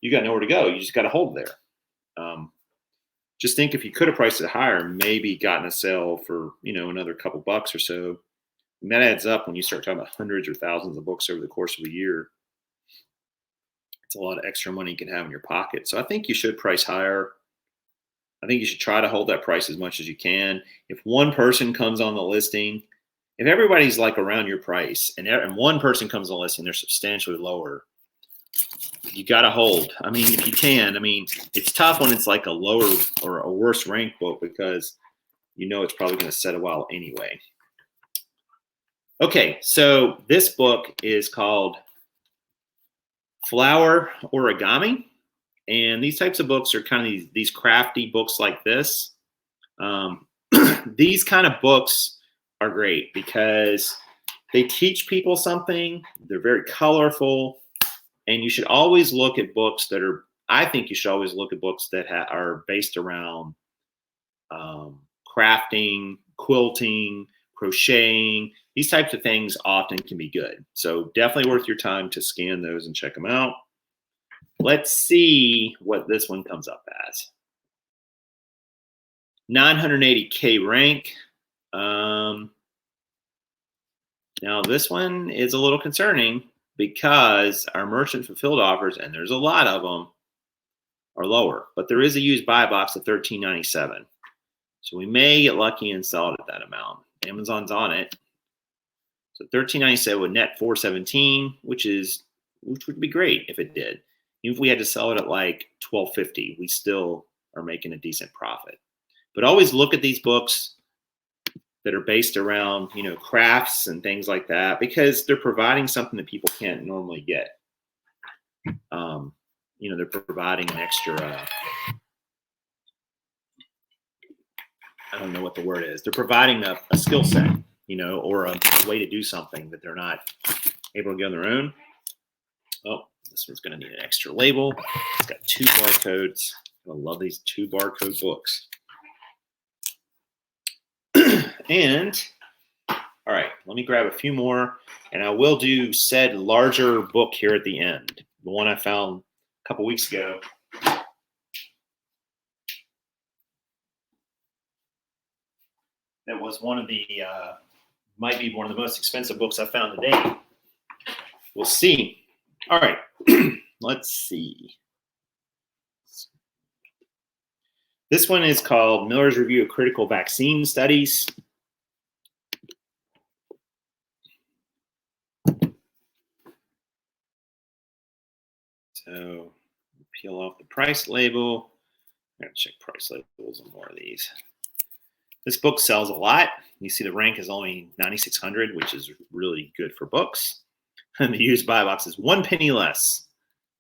you got nowhere to go. You just got to hold there. Just think if you could have priced it higher, maybe gotten a sale for, another couple bucks or so. And that adds up when you start talking about hundreds or thousands of books over the course of a year. It's a lot of extra money you can have in your pocket. So I think you should price higher. I think you should try to hold that price as much as you can. If one person comes on the listing, if everybody's like around your price and one person comes on the listing, they're substantially lower, you got to hold. I mean, if you can. I mean, it's tough when it's like a lower or a worse ranked book because it's probably going to set a while anyway. Okay, so this book is called Flower Origami. And these types of books are kind of these crafty books like this. These kind of books are great because they teach people something. They're very colorful. And you should always look at books that are, I think you should always look at books that are based around crafting, quilting, crocheting. These types of things often can be good. So definitely worth your time to scan those and check them out. Let's see what this one comes up as. 980K rank. Now this one is a little concerning because our merchant fulfilled offers, and there's a lot of them, are lower. But there is a used buy box of $13.97. So we may get lucky and sell it at that amount. Amazon's on it. So $13.97 would net $417, which would be great if it did. Even if we had to sell it at like $12.50, we still are making a decent profit. But always look at these books that are based around, crafts and things like that, because they're providing something that people can't normally get. They're providing an extra, I don't know what the word is. They're providing a skill set, or a way to do something that they're not able to get on their own. Oh, this one's going to need an extra label. It's got 2 barcodes. I love these 2 barcode books. And, all right, let me grab a few more, and I will do said larger book here at the end. The one I found a couple weeks ago. That was one of the, might be one of the most expensive books I found today. We'll see. All right, let's see. This one is called Miller's Review of Critical Vaccine Studies. So peel off the price label. I'm going to check price labels on more of these. This book sells a lot. You see the rank is only 9,600, which is really good for books. And the used buy box is 1 penny less.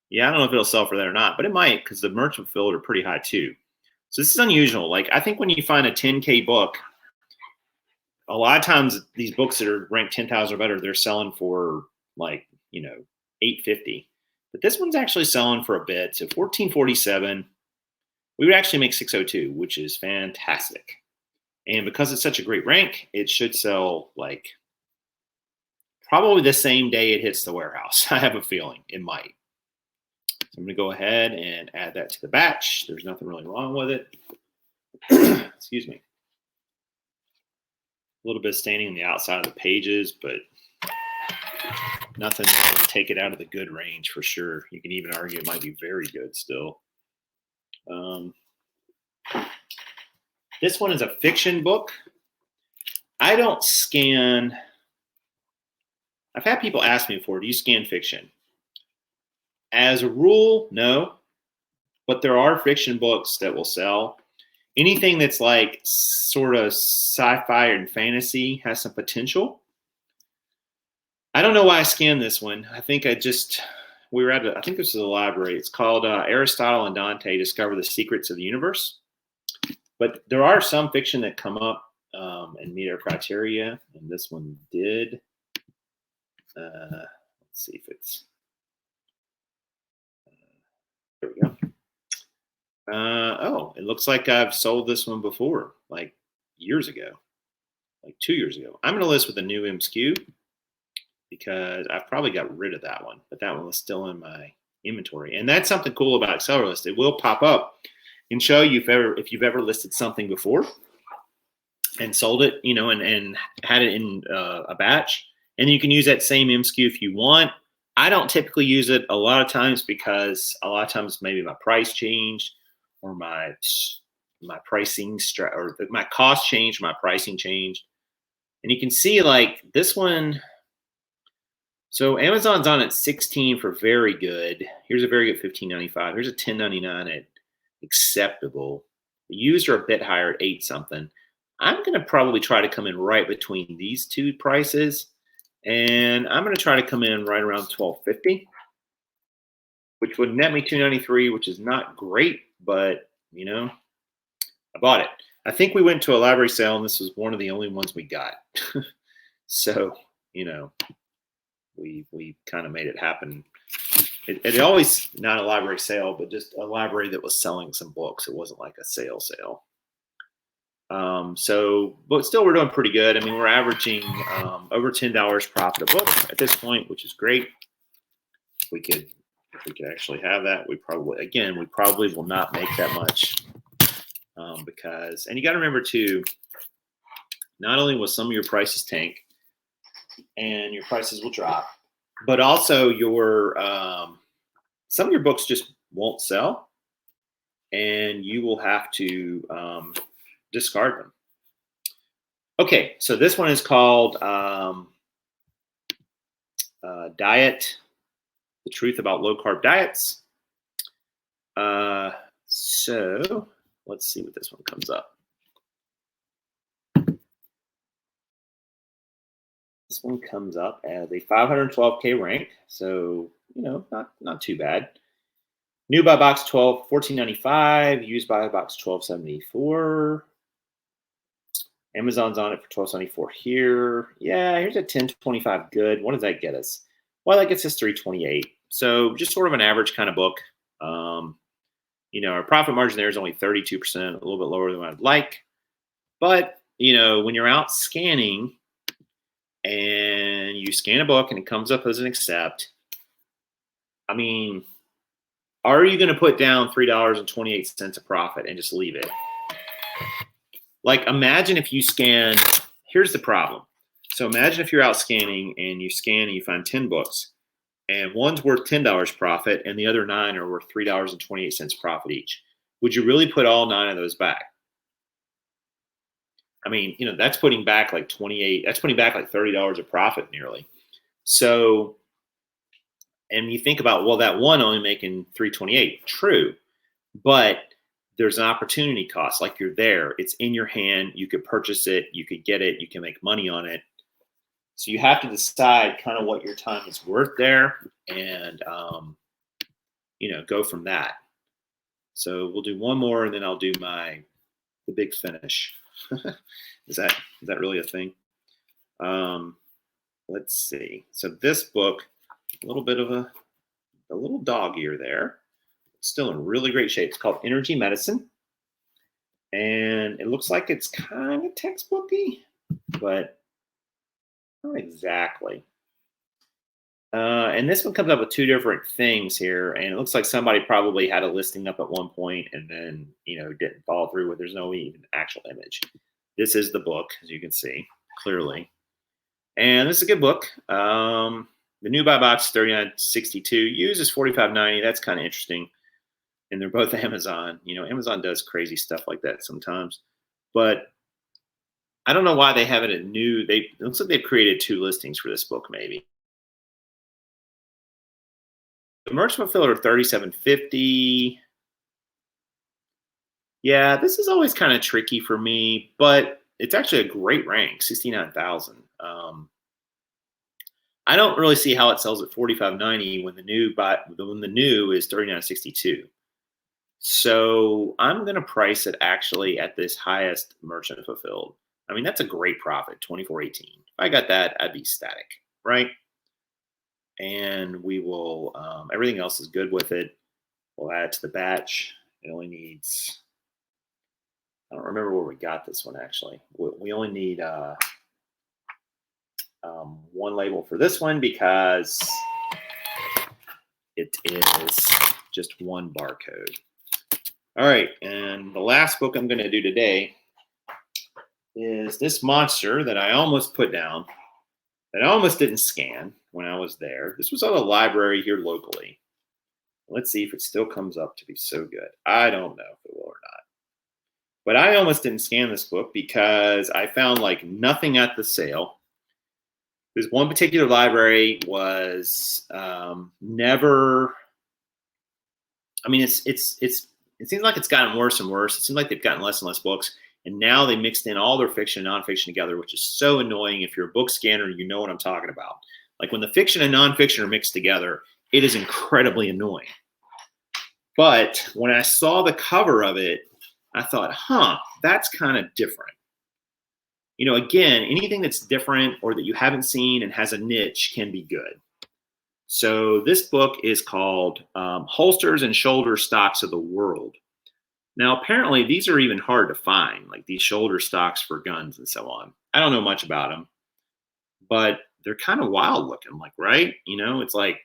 Yeah, I don't know if it'll sell for that or not, but it might because the merchant fulfilled are pretty high too. So this is unusual. Like, I think when you find a 10K book, a lot of times these books that are ranked 10,000 or better, they're selling for like, $850. But this one's actually selling for a bit. So $14.47. We would actually make $602, which is fantastic. And because it's such a great rank, it should sell like probably the same day it hits the warehouse. I have a feeling it might. So I'm going to go ahead and add that to the batch. There's nothing really wrong with it. Excuse me. A little bit of staining on the outside of the pages, but nothing that will take it out of the good range for sure. You can even argue it might be very good still. This one is a fiction book. I don't scan. I've had people ask me before, do you scan fiction? As a rule, no. But there are fiction books that will sell. Anything that's like sort of sci-fi and fantasy has some potential. I don't know why I scanned this one. I think I think this is a library. It's called Aristotle and Dante Discover the Secrets of the Universe. But there are some fiction that come up and meet our criteria, and this one did. Let's see if it's. There we go. Oh, it looks like I've sold this one before, like years ago, like 2 years ago. I'm going to list with a new MSKU because I've probably got rid of that one, but that one was still in my inventory. And that's something cool about Accelerlist. It will pop up and show you if you've ever listed something before and sold it, and had it in a batch. And you can use that same MSKU if you want. I don't typically use it a lot of times because a lot of times maybe my price changed or my pricing or my cost changed, my pricing changed. And you can see like this one. So Amazon's on at 16 for very good. Here's a very good 15.95. Here's a 10.99 at acceptable. The used are a bit higher at 8 something. I'm going to probably try to come in right between these two prices. And I'm going to try to come in right around 12.50, which would net me 293, which is not great, but I bought it. I think we went to a library sale, and this was one of the only ones we got. So, we kind of made it happen. It always not a library sale, but just a library that was selling some books. It wasn't like a sale. But still, we're doing pretty good. I mean, we're averaging over $10 profit a book at this point, which is great. If we could actually have that, we probably will not make that much because, and you got to remember too, not only will some of your prices tank and your prices will drop, but also your some of your books just won't sell, and you will have to discard them. Okay, so this one is called Diet: The Truth About Low Carb Diets. So let's see what this one comes up. This one comes up as a 512K rank, so not too bad. New by box 14.95, used by box 12.74. Amazon's on it for 12.74 here. Yeah, here's a 10.25 good. What does that get us? Well, that gets us 3.28. So just sort of an average kind of book. Our profit margin there is only 32%, a little bit lower than I'd like. But when you're out scanning and you scan a book and it comes up as an accept, I mean, are you going to put down $3.28 of profit and just leave it? Like, imagine if you scan, here's the problem. So imagine if you're out scanning and you scan and you find 10 books and one's worth $10 profit and the other 9 are worth $3.28 profit each. Would you really put all 9 of those back? I mean, that's putting back like 28, that's putting back like $30 of profit nearly. So, and you think about, well, that one only making 3.28, true, but there's an opportunity cost. Like, you're there, it's in your hand, you could purchase it, you could get it, you can make money on it. So you have to decide kind of what your time is worth there, and go from that. So we'll do one more, and then I'll do the big finish. Is that really a thing? Let's see. So this book, a little bit of a little dog ear there. It's still in really great shape. It's called Energy Medicine, and it looks like it's kind of textbooky, but not exactly. And this one comes up with 2 different things here, and it looks like somebody probably had a listing up at one point and then didn't follow through with. There's no even actual image. This is the book, as you can see clearly, and this is a good book. The new buy box is $39.62. Used is $45.90. That's kind of interesting, and they're both Amazon. Amazon does crazy stuff like that sometimes, but I don't know why they have it at new. It looks like they've created 2 listings for this book, maybe. The merchant fulfiller $37.50. Yeah, this is always kind of tricky for me, but it's actually a great rank, 69,000. I don't really see how it sells at $45.90 when the new is $39.62. So I'm going to price it actually at this highest merchant fulfilled. I mean, that's a great profit, $24.18. If I got that, I'd be ecstatic, right? And we will, everything else is good with it. We'll add it to the batch, It only needs, I don't remember where we got this one actually. We only need one label for this one because it is just one barcode. All right, and the last book I'm going to do today is this monster that I almost put down, that I almost didn't scan when I was there. This was at a library here locally. Let's see if it still comes up to be so good. I don't know if it will or not. But I almost didn't scan this book because I found like nothing at the sale. This one particular library was never. I mean, it seems like it's gotten worse and worse. It seems like they've gotten less and less books, and now they mixed in all their fiction and nonfiction together, which is so annoying. If you're a book scanner, you know what I'm talking about. Like when the fiction and nonfiction are mixed together, it is incredibly annoying. But when I saw the cover of it, I thought, huh, that's kind of different. You know, again, anything that's different or that you haven't seen and has a niche can be good. So this book is called Holsters and Shoulder Stocks of the World. Now, apparently, these are even hard to find, like these shoulder stocks for guns and so on. I don't know much about them, but they're kind of wild looking, like, right? You know, it's like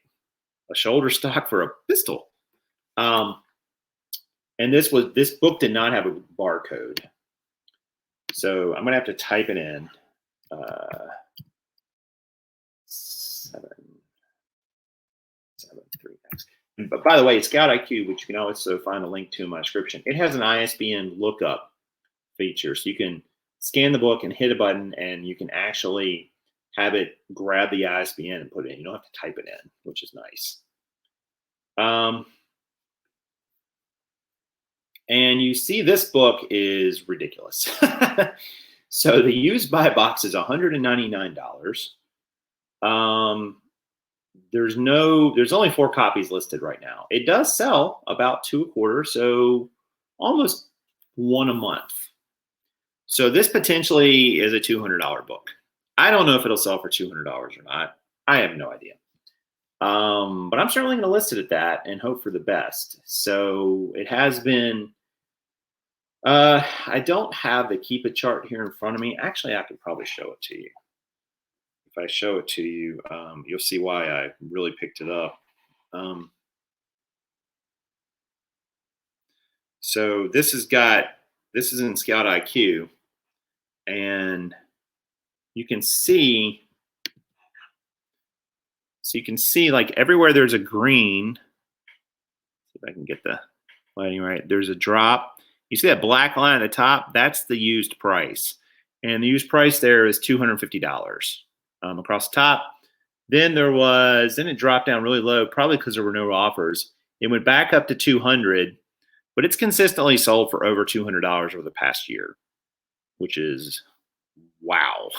a shoulder stock for a pistol. And this book did not have a barcode. So I'm going to have to type it in. 773X. But by the way, Scout IQ, which you can also find a link to in my description, it has an ISBN lookup feature. So you can scan the book and hit a button, and you can actually have it grab the ISBN and put it in. You don't have to type it in, which is nice. And you see this book is ridiculous. So the used buy box is $199. There's only 4 copies listed right now. It does sell about 2 a quarter, so almost 1 a month. So this potentially is a $200 book. I don't know if it'll sell for $200 or not. I have no idea. But I'm certainly going to list it at that and hope for the best. So it has been. I don't have the keep it chart here in front of me. Actually, I could probably show it to you. If I show it to you, you'll see why I really picked it up. So this is in Scout IQ, and you can see. So you can see like everywhere there's a green. See if I can get the lighting right. There's a drop. You see that black line at the top? That's the used price. And the used price there is $250 across the top. Then it dropped down really low, probably because there were no offers. It went back up to $200, but it's consistently sold for over $200 over the past year, which is wow.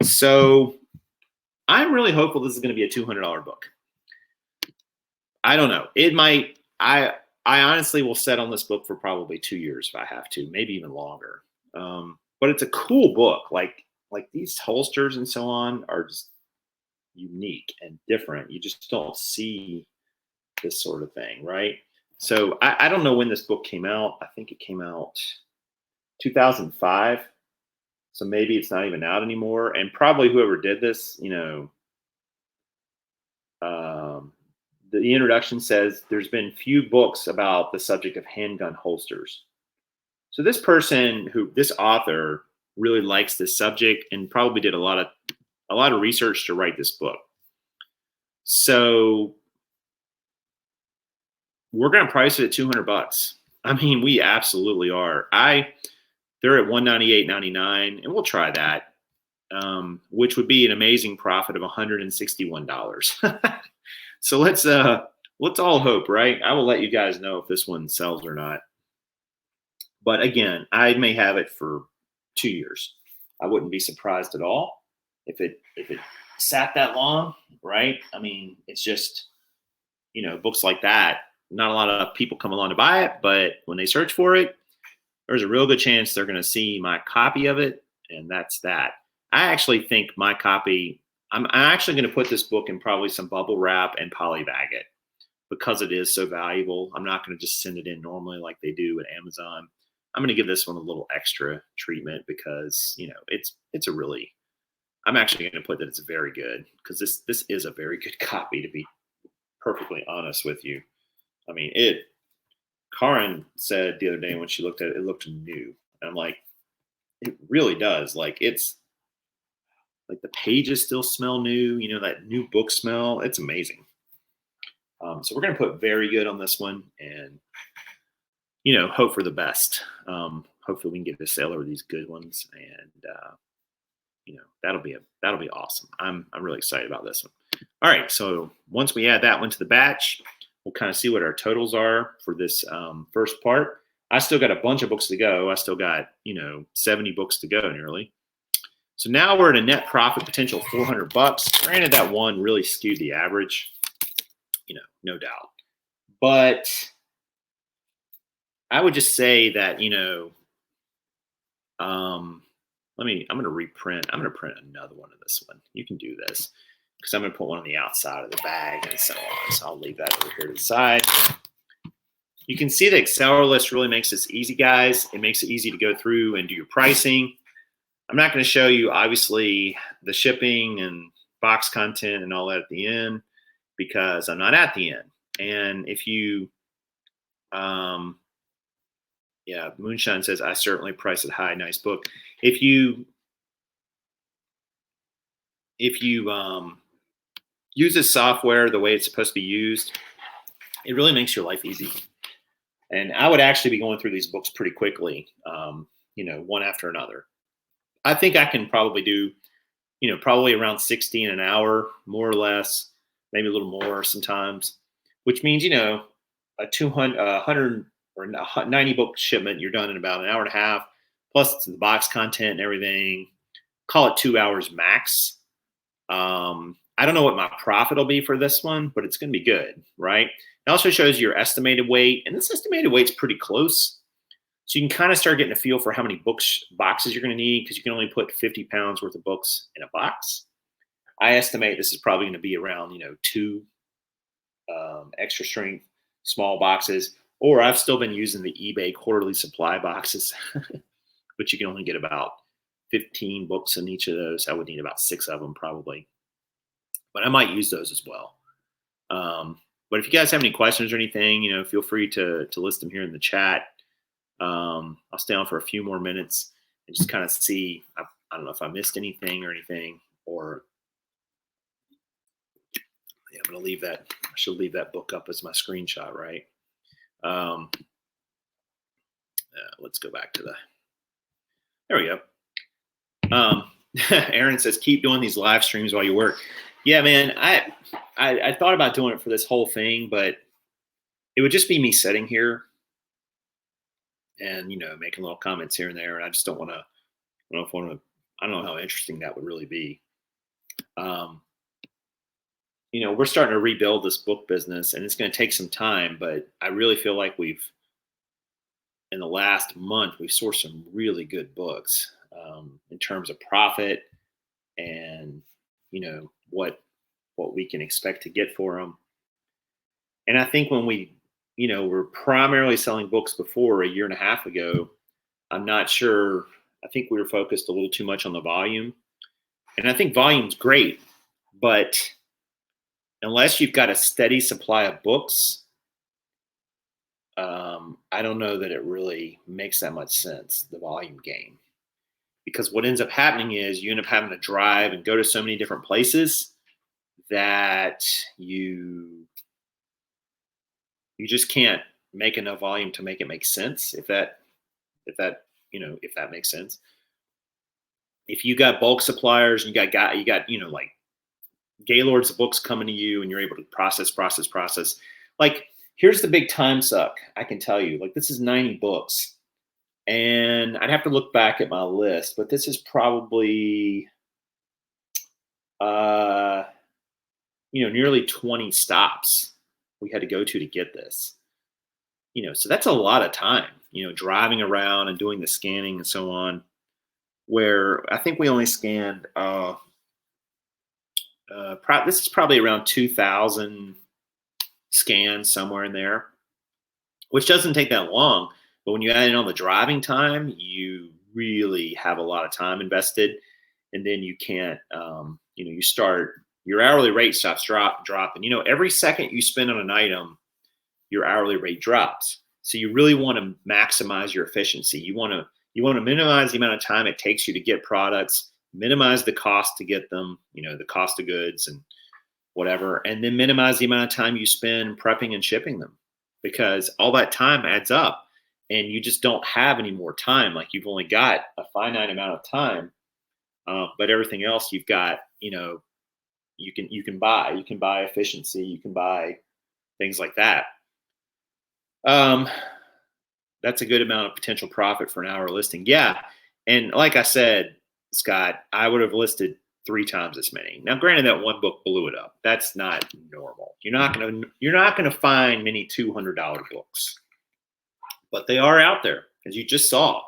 So I'm really hopeful this is going to be a $200 book. I don't know. It might. I honestly will set on this book for probably 2 years if I have to, maybe even longer. But it's a cool book. Like these holsters and so on are just unique and different. You just don't see this sort of thing, right? So I don't know when this book came out. I think it came out 2005. So maybe it's not even out anymore. And probably whoever did this, the introduction says there's been few books about the subject of handgun holsters. So this author really likes this subject and probably did a lot of research to write this book. So we're going to price it at $200. I mean, we absolutely are. They're at $198.99, and we'll try that, which would be an amazing profit of $161. So let's all hope, right? I will let you guys know if this one sells or not. But again, I may have it for 2 years. I wouldn't be surprised at all if it sat that long, right? I mean, it's just, books like that, not a lot of people come along to buy it, but when they search for it, there's a real good chance they're going to see my copy of it, and that's that. I actually think my copy, I'm actually going to put this book in probably some bubble wrap and polybag it. because it is so valuable, I'm not going to just send it in normally like they do at Amazon. I'm going to give this one a little extra treatment because, you know, it's a really, I'm actually going to put that it's very good because this is a very good copy, to be perfectly honest with you. I mean, Karin said the other day when she looked at it, it looked new. And I'm like, it really does. Like, it's like the pages still smell new, you know, that new book smell. It's amazing. So we're going to put very good on this one and, you know, hope for the best. Hopefully we can get a sale over these good ones, and you know, that'll be awesome. I'm really excited about this one. All right, so once we add that one to the batch, we'll kind of see what our totals are for this first part. I still got a bunch of books to go. I still got, you know, 70 books to go nearly. So now we're at a net profit potential of $400. Granted, that one really skewed the average, you know, no doubt. But I would just say that, you know, I'm going to reprint. I'm going to print another one of this one. You can do this because I'm going to put one on the outside of the bag and so on. So I'll leave that over here to the side. You can see the Accelerlist really makes this easy, guys. It makes it easy to go through and do your pricing. I'm not going to show you, obviously, the shipping and box content and all that at the end because I'm not at the end. And if you, yeah, Moonshine says, I certainly price it high. Nice book. If you use this software the way it's supposed to be used, it really makes your life easy. And I would actually be going through these books pretty quickly, you know, one after another. I think I can probably do, you know, probably around 60 in an hour, more or less, maybe a little more sometimes, which means, you know, a 100 or 90 book shipment, you're done in about an hour and a half, plus the box content and everything. Call it 2 hours max. I don't know what my profit will be for this one, but it's going to be good, right? It also shows your estimated weight, and this estimated weight's pretty close. So you can kind of start getting a feel for how many boxes you're going to need because you can only put 50 pounds worth of books in a box. I estimate this is probably going to be around, you know, 2 extra strength small boxes, or I've still been using the eBay quarterly supply boxes, but you can only get about 15 books in each of those. I would need about 6 of them probably, but I might use those as well. But if you guys have any questions or anything, you know, feel free to list them here in the chat. I'll stay on for a few more minutes and just kind of see. I don't know if I missed anything or anything, or yeah, I'm going to leave that. I should leave that book up as my screenshot, right? Let's go back to there we go. Aaron says, keep doing these live streams while you work. Yeah, man, I thought about doing it for this whole thing, but it would just be me sitting here and, you know, making little comments here and there. And I just don't want to, I don't know how interesting that would really be. You know, we're starting to rebuild this book business and it's going to take some time, but I really feel like in the last month, we've sourced some really good books in terms of profit and, you know, what we can expect to get for them. And I think when we, you know, were primarily selling books before a year and a half ago, I'm not sure. I think we were focused a little too much on the volume. And I think volume's great, but unless you've got a steady supply of books, I don't know that it really makes that much sense, the volume game. Because what ends up happening is you end up having to drive and go to so many different places that you just can't make enough volume to make it make sense. If that makes sense. If you got bulk suppliers and you got, you know, like Gaylord's books coming to you and you're able to process. Like, here's the big time suck. I can tell you, like, this is 90 books. And I'd have to look back at my list, but this is probably, nearly 20 stops we had to go to get this. You know, so that's a lot of time, you know, driving around and doing the scanning and so on, where I think we only scanned, this is probably around 2,000 scans somewhere in there, which doesn't take that long. But when you add in all the driving time, you really have a lot of time invested. And then you can't, you start, your hourly rate stops dropping. Every second you spend on an item, your hourly rate drops. So you really want to maximize your efficiency. You want to minimize the amount of time it takes you to get products, minimize the cost to get them, the cost of goods and whatever, and then minimize the amount of time you spend prepping and shipping them, because all that time adds up and you just don't have any more time. Like, you've only got a finite amount of time, but everything else you've got, you can buy efficiency, you can buy things like that. That's a good amount of potential profit for an hour listing. Yeah. And like I said, Scott, I would have listed 3 times as many. Now, granted, that one book blew it up. That's not normal. You're not going to find many $200 books, but they are out there, as you just saw.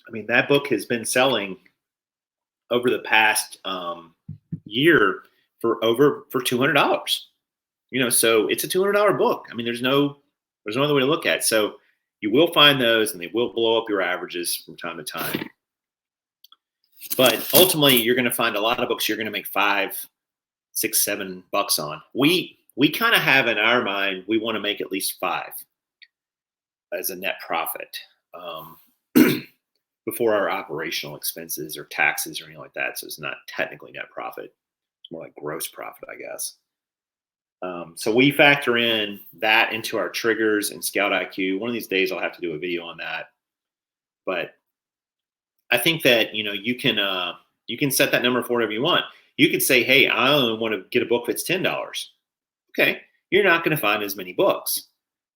I mean, that book has been selling over the past year for $200. So it's a $200 book. I mean, there's no other way to look at it. So you will find those, and they will blow up your averages from time to time. But ultimately, you're going to find a lot of books you're going to make $5, $6, $7 on. We kind of have in our mind, we want to make at least 5 as a net profit before our operational expenses or taxes or anything like that. So it's not technically net profit. It's more like gross profit, I guess. So we factor in that into our triggers and Scout IQ. One of these days I'll have to do a video on that. But I think that, you can set that number for whatever you want. You could say, hey, I only want to get a book that's $10. Okay. You're not going to find as many books.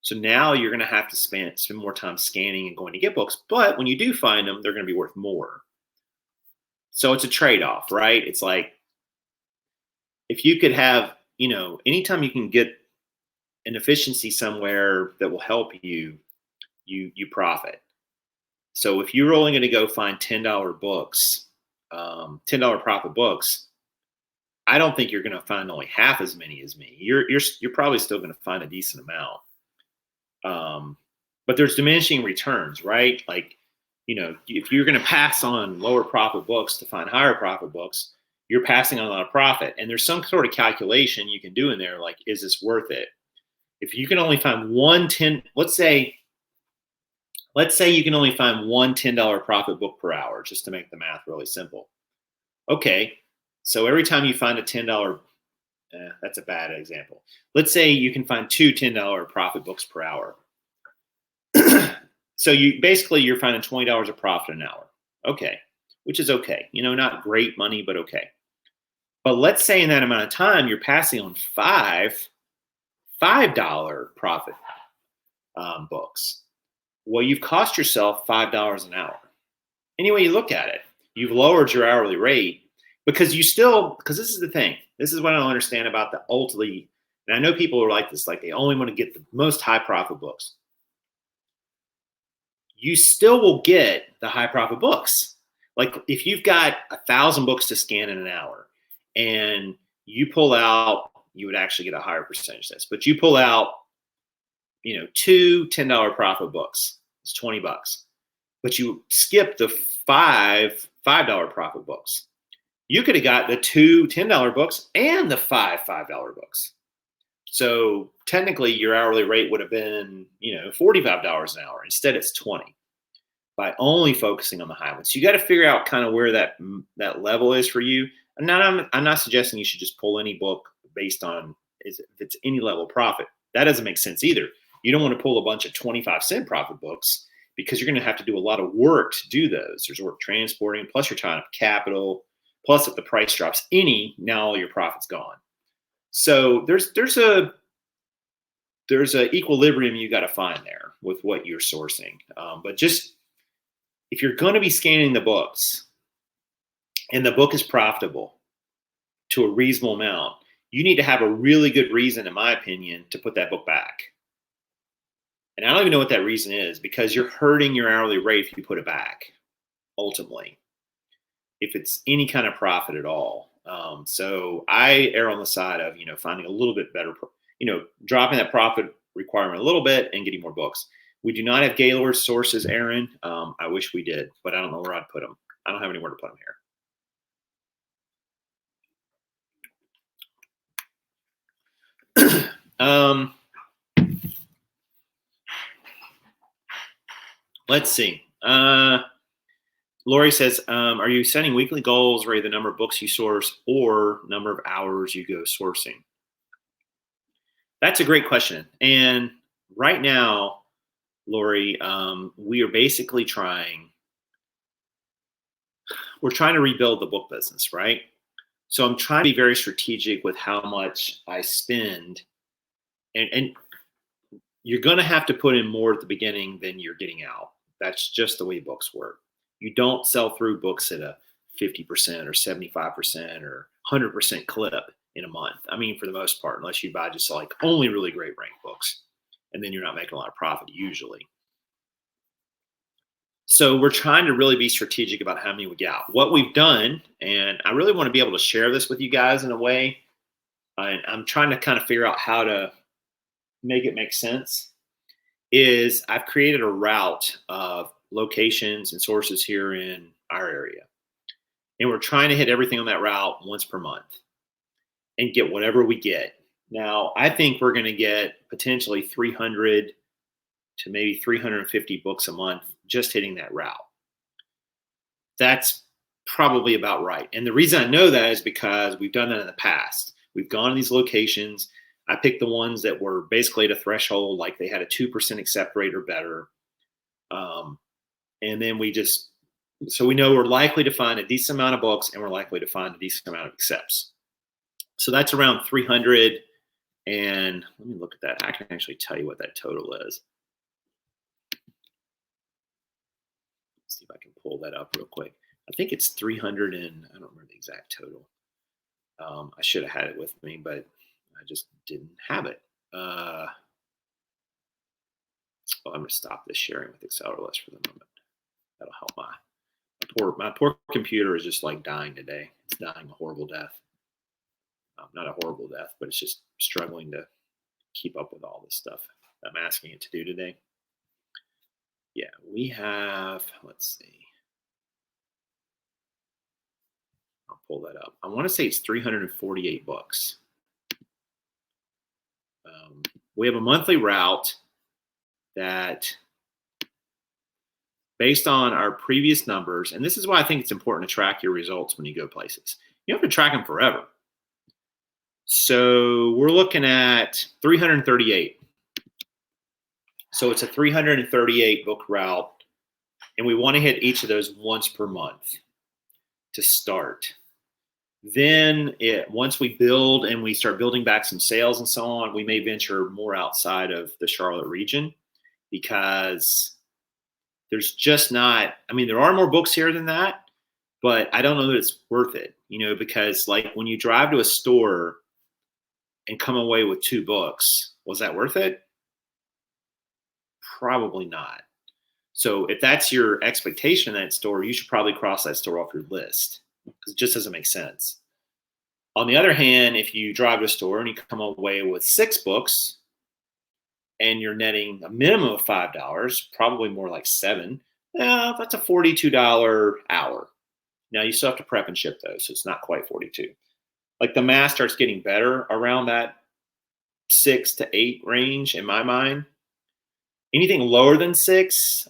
So now you're going to have to spend more time scanning and going to get books. But when you do find them, they're going to be worth more. So it's a trade-off, right? It's like, if you could have, anytime you can get an efficiency somewhere that will help you, you profit. So if you're only going to go find $10 books, $10 profit books, I don't think you're going to find only half as many as me. You're probably still going to find a decent amount. But there's diminishing returns, right? Like, if you're going to pass on lower profit books to find higher profit books, you're passing on a lot of profit. And there's some sort of calculation you can do in there, like, is this worth it? If you can only find let's say you can only find one $10 profit book per hour, just to make the math really simple. Okay, so every time you find a $10, that's a bad example. Let's say you can find 2 $10 profit books per hour. So you're finding $20 of profit an hour. Okay, which is okay. Not great money, but okay. But let's say in that amount of time, you're passing on $5 profit books. Well, you've cost yourself $5 an hour. Any way you look at it, you've lowered your hourly rate because this is the thing. This is what I don't understand about the ultimately, and I know people are like this, like they only want to get the most high profit books. You still will get the high profit books. Like, if you've got 1,000 books to scan in an hour and you pull out, you would actually get a higher percentage of this, but you pull out, 2 $10 profit books, it's $20, but you skip the $5 profit books. You could have got the 2 $10 books and the 5 $5 books. So technically your hourly rate would have been, $45 an hour. Instead it's 20 by only focusing on the high ones. So you got to figure out kind of where that level is for you. And I'm not suggesting you should just pull any book based on if it's any level profit. That doesn't make sense either. You don't want to pull a bunch of 25-cent profit books because you're going to have to do a lot of work to do those. There's work transporting, plus you're tying up capital, plus if the price drops now all your profit's gone. So there's a equilibrium you got to find there with what you're sourcing. But just if you're going to be scanning the books and the book is profitable to a reasonable amount, you need to have a really good reason, in my opinion, to put that book back. And I don't even know what that reason is, because you're hurting your hourly rate if you put it back, ultimately, if it's any kind of profit at all. So I err on the side of, finding a little bit better, dropping that profit requirement a little bit and getting more books. We do not have Gaylord sources, Aaron. I wish we did, but I don't know where I'd put them. I don't have anywhere to put them here. Let's see. Lori says, are you setting weekly goals, Ray, the number of books you source or number of hours you go sourcing? That's a great question. And right now, Lori, we are basically we're trying to rebuild the book business, right? So I'm trying to be very strategic with how much I spend. And you're going to have to put in more at the beginning than you're getting out. That's just the way books work. You don't sell through books at a 50% or 75% or 100% clip in a month. I mean, for the most part, unless you buy just like only really great ranked books. And then you're not making a lot of profit usually. So we're trying to really be strategic about how many we get out. What we've done, and I really want to be able to share this with you guys in a way, and I'm trying to kind of figure out how to make it make sense, is I've created a route of locations and sources here in our area. And we're trying to hit everything on that route once per month and get whatever we get. Now, I think we're going to get potentially 300 to maybe 350 books a month just hitting that route. That's probably about right. And the reason I know that is because we've done that in the past. We've gone to these locations. I picked the ones that were basically at a threshold, like they had a 2% accept rate or better. And then so we know we're likely to find a decent amount of books and we're likely to find a decent amount of accepts. So that's around 300. And let me look at that. I can actually tell you what that total is. Let's see if I can pull that up real quick. I think it's 300 and I don't remember the exact total. I should have had it with me, but I just didn't have it. I'm going to stop this sharing with Accelerlist for the moment. That'll help my poor computer is just like dying today. It's dying a horrible death. Not a horrible death, but it's just struggling to keep up with all this stuff I'm asking it to do today. Yeah, we have, let's see. I'll pull that up. I want to say it's 348 books. We have a monthly route that, based on our previous numbers, and this is why I think it's important to track your results when you go places. You have to track them forever. So we're looking at 338. So it's a 338 book route, and we want to hit each of those once per month to start. Then once we build and we start building back some sales and so on, we may venture more outside of the Charlotte region because there's just not, I mean, there are more books here than that, but I don't know that it's worth it, because like when you drive to a store and come away with 2 books, was that worth it? Probably not. So if that's your expectation in that store, you should probably cross that store off your list because it just doesn't make sense. On the other hand, if you drive to a store and you come away with 6 books and you're netting a minimum of $5, probably more like 7, that's a $42 hour. Now you still have to prep and ship those, so it's not quite 42. Like the math starts getting better around that 6 to 8 range in my mind. Anything lower than 6,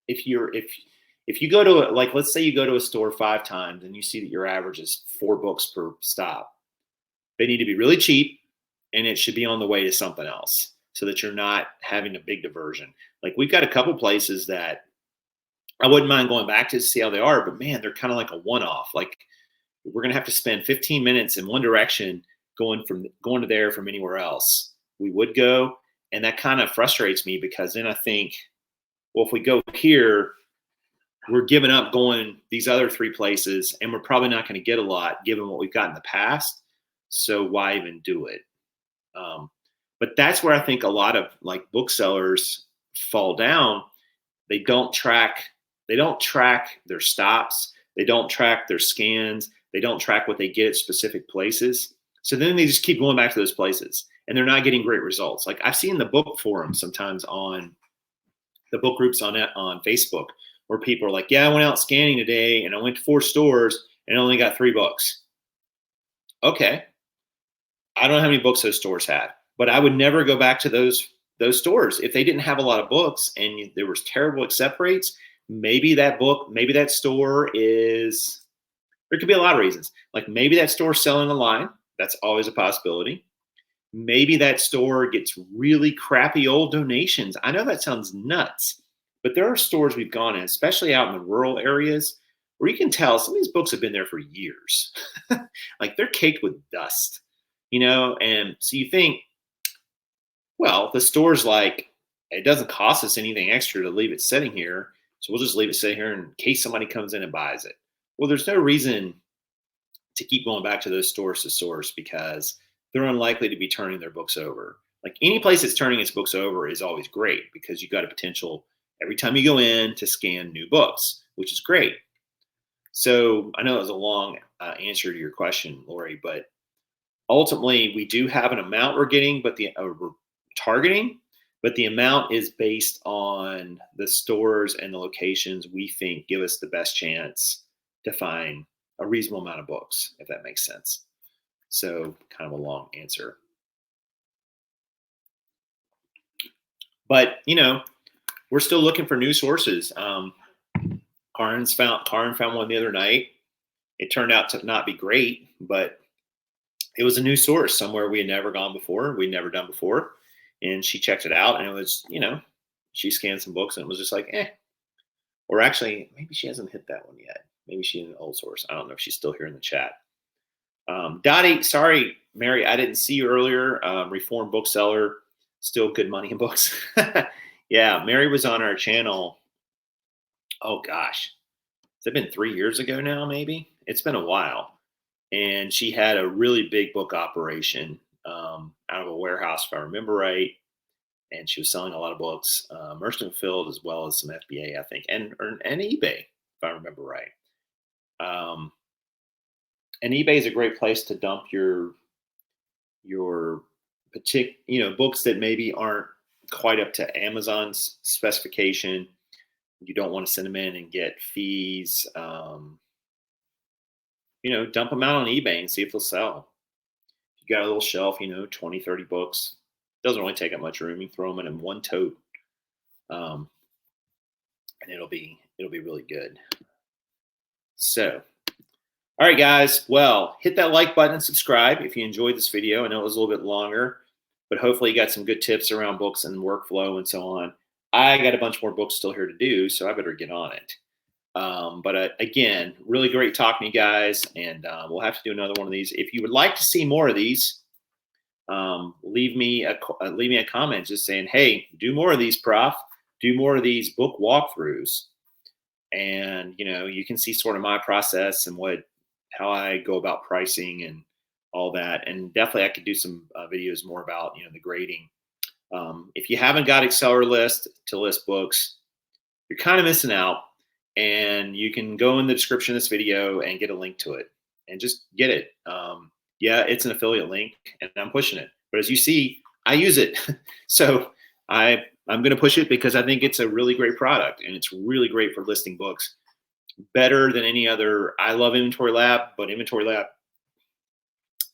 if you go to like, let's say you go to a store 5 times and you see that your average is 4 books per stop, they need to be really cheap and it should be on the way to something else so that you're not having a big diversion. Like we've got a couple places that I wouldn't mind going back to see how they are, but man, they're kind of like a one-off. Like we're going to have to spend 15 minutes in one direction going to there from anywhere else. We would go. And that kind of frustrates me because then I think, well, if we go here, we're giving up going these other 3 places and we're probably not going to get a lot given what we've got in the past. So why even do it? But that's where I think a lot of like booksellers fall down. They don't track their stops. They don't track their scans. They don't track what they get at specific places. So then they just keep going back to those places, and they're not getting great results. Like I've seen the book forums sometimes on the book groups on Facebook where people are like, yeah, I went out scanning today and I went to 4 stores and only got 3 books. Okay. I don't know how many books those stores had, but I would never go back to those stores. If they didn't have a lot of books and there was terrible accept rates, maybe that store is, there could be a lot of reasons. Like maybe that store's selling online. That's always a possibility. Maybe that store gets really crappy old donations. I know that sounds nuts, but there are stores we've gone in, especially out in the rural areas, where you can tell some of these books have been there for years. Like they're caked with dust, and so you think, well, the store's like, it doesn't cost us anything extra to leave it sitting here, so we'll just leave it sitting here in case somebody comes in and buys it. Well, there's no reason to keep going back to those stores to source because they're unlikely to be turning their books over. Like any place that's turning its books over is always great because you got a potential every time you go in to scan new books, which is great. So I know it was a long answer to your question, Lori, but ultimately we do have an amount we're getting, but we're targeting, but the amount is based on the stores and the locations we think give us the best chance to find a reasonable amount of books, if that makes sense. So kind of a long answer. But, we're still looking for new sources. Karin found one the other night. It turned out to not be great, but it was a new source somewhere we had never gone before. We'd never done before. And she checked it out and it was, she scanned some books and it was just like, eh. Or actually, maybe she hasn't hit that one yet. Maybe she's an old source. I don't know if she's still here in the chat. Dottie, sorry, Mary, I didn't see you earlier. Reformed bookseller, still good money in books. Yeah, Mary was on our channel. Oh gosh, has it been 3 years ago now? Maybe it's been a while. And she had a really big book operation out of a warehouse, if I remember right. And she was selling a lot of books, Merchant Filled as well as some FBA, I think, and eBay, if I remember right. And eBay is a great place to dump your particular, books that maybe aren't quite up to Amazon's specification. You don't want to send them in and get fees. Dump them out on eBay and see if they'll sell. You got a little shelf, 20, 30 books. Doesn't really take up much room. You throw them in one tote, and it'll be really good. So, all right, guys. Well, hit that like button and subscribe if you enjoyed this video. I know it was a little bit longer, but hopefully you got some good tips around books and workflow and so on. I got a bunch more books still here to do, so I better get on it. But again, really great talking to you guys, and we'll have to do another one of these. If you would like to see more of these, leave me a comment just saying, hey, do more of these, Prof. Do more of these book walkthroughs. And, you can see sort of my process and how I go about pricing and all that. And definitely I could do some videos more about, the grading. If you haven't got Accelerlist to list books, you're kind of missing out. And you can go in the description of this video and get a link to it and just get it. Yeah, it's an affiliate link and I'm pushing it. But as you see, I use it. So I'm going to push it because I think it's a really great product and it's really great for listing books. Better than any other. I love Inventory Lab, but Inventory Lab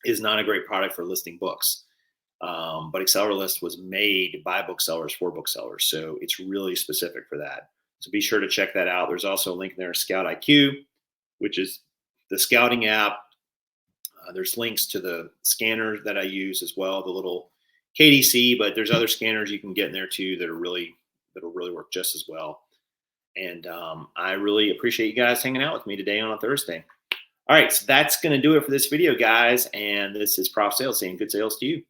is not a great product for listing books. But Accelerlist was made by booksellers for booksellers. So it's really specific for that. So be sure to check that out. There's also a link there, Scout IQ, which is the scouting app. There's links to the scanner that I use as well, the little KDC, but there's other scanners you can get in there too that'll really work just as well. And I really appreciate you guys hanging out with me today on a Thursday. All right, so that's going to do it for this video, guys. And this is Prof Sales saying good sales to you.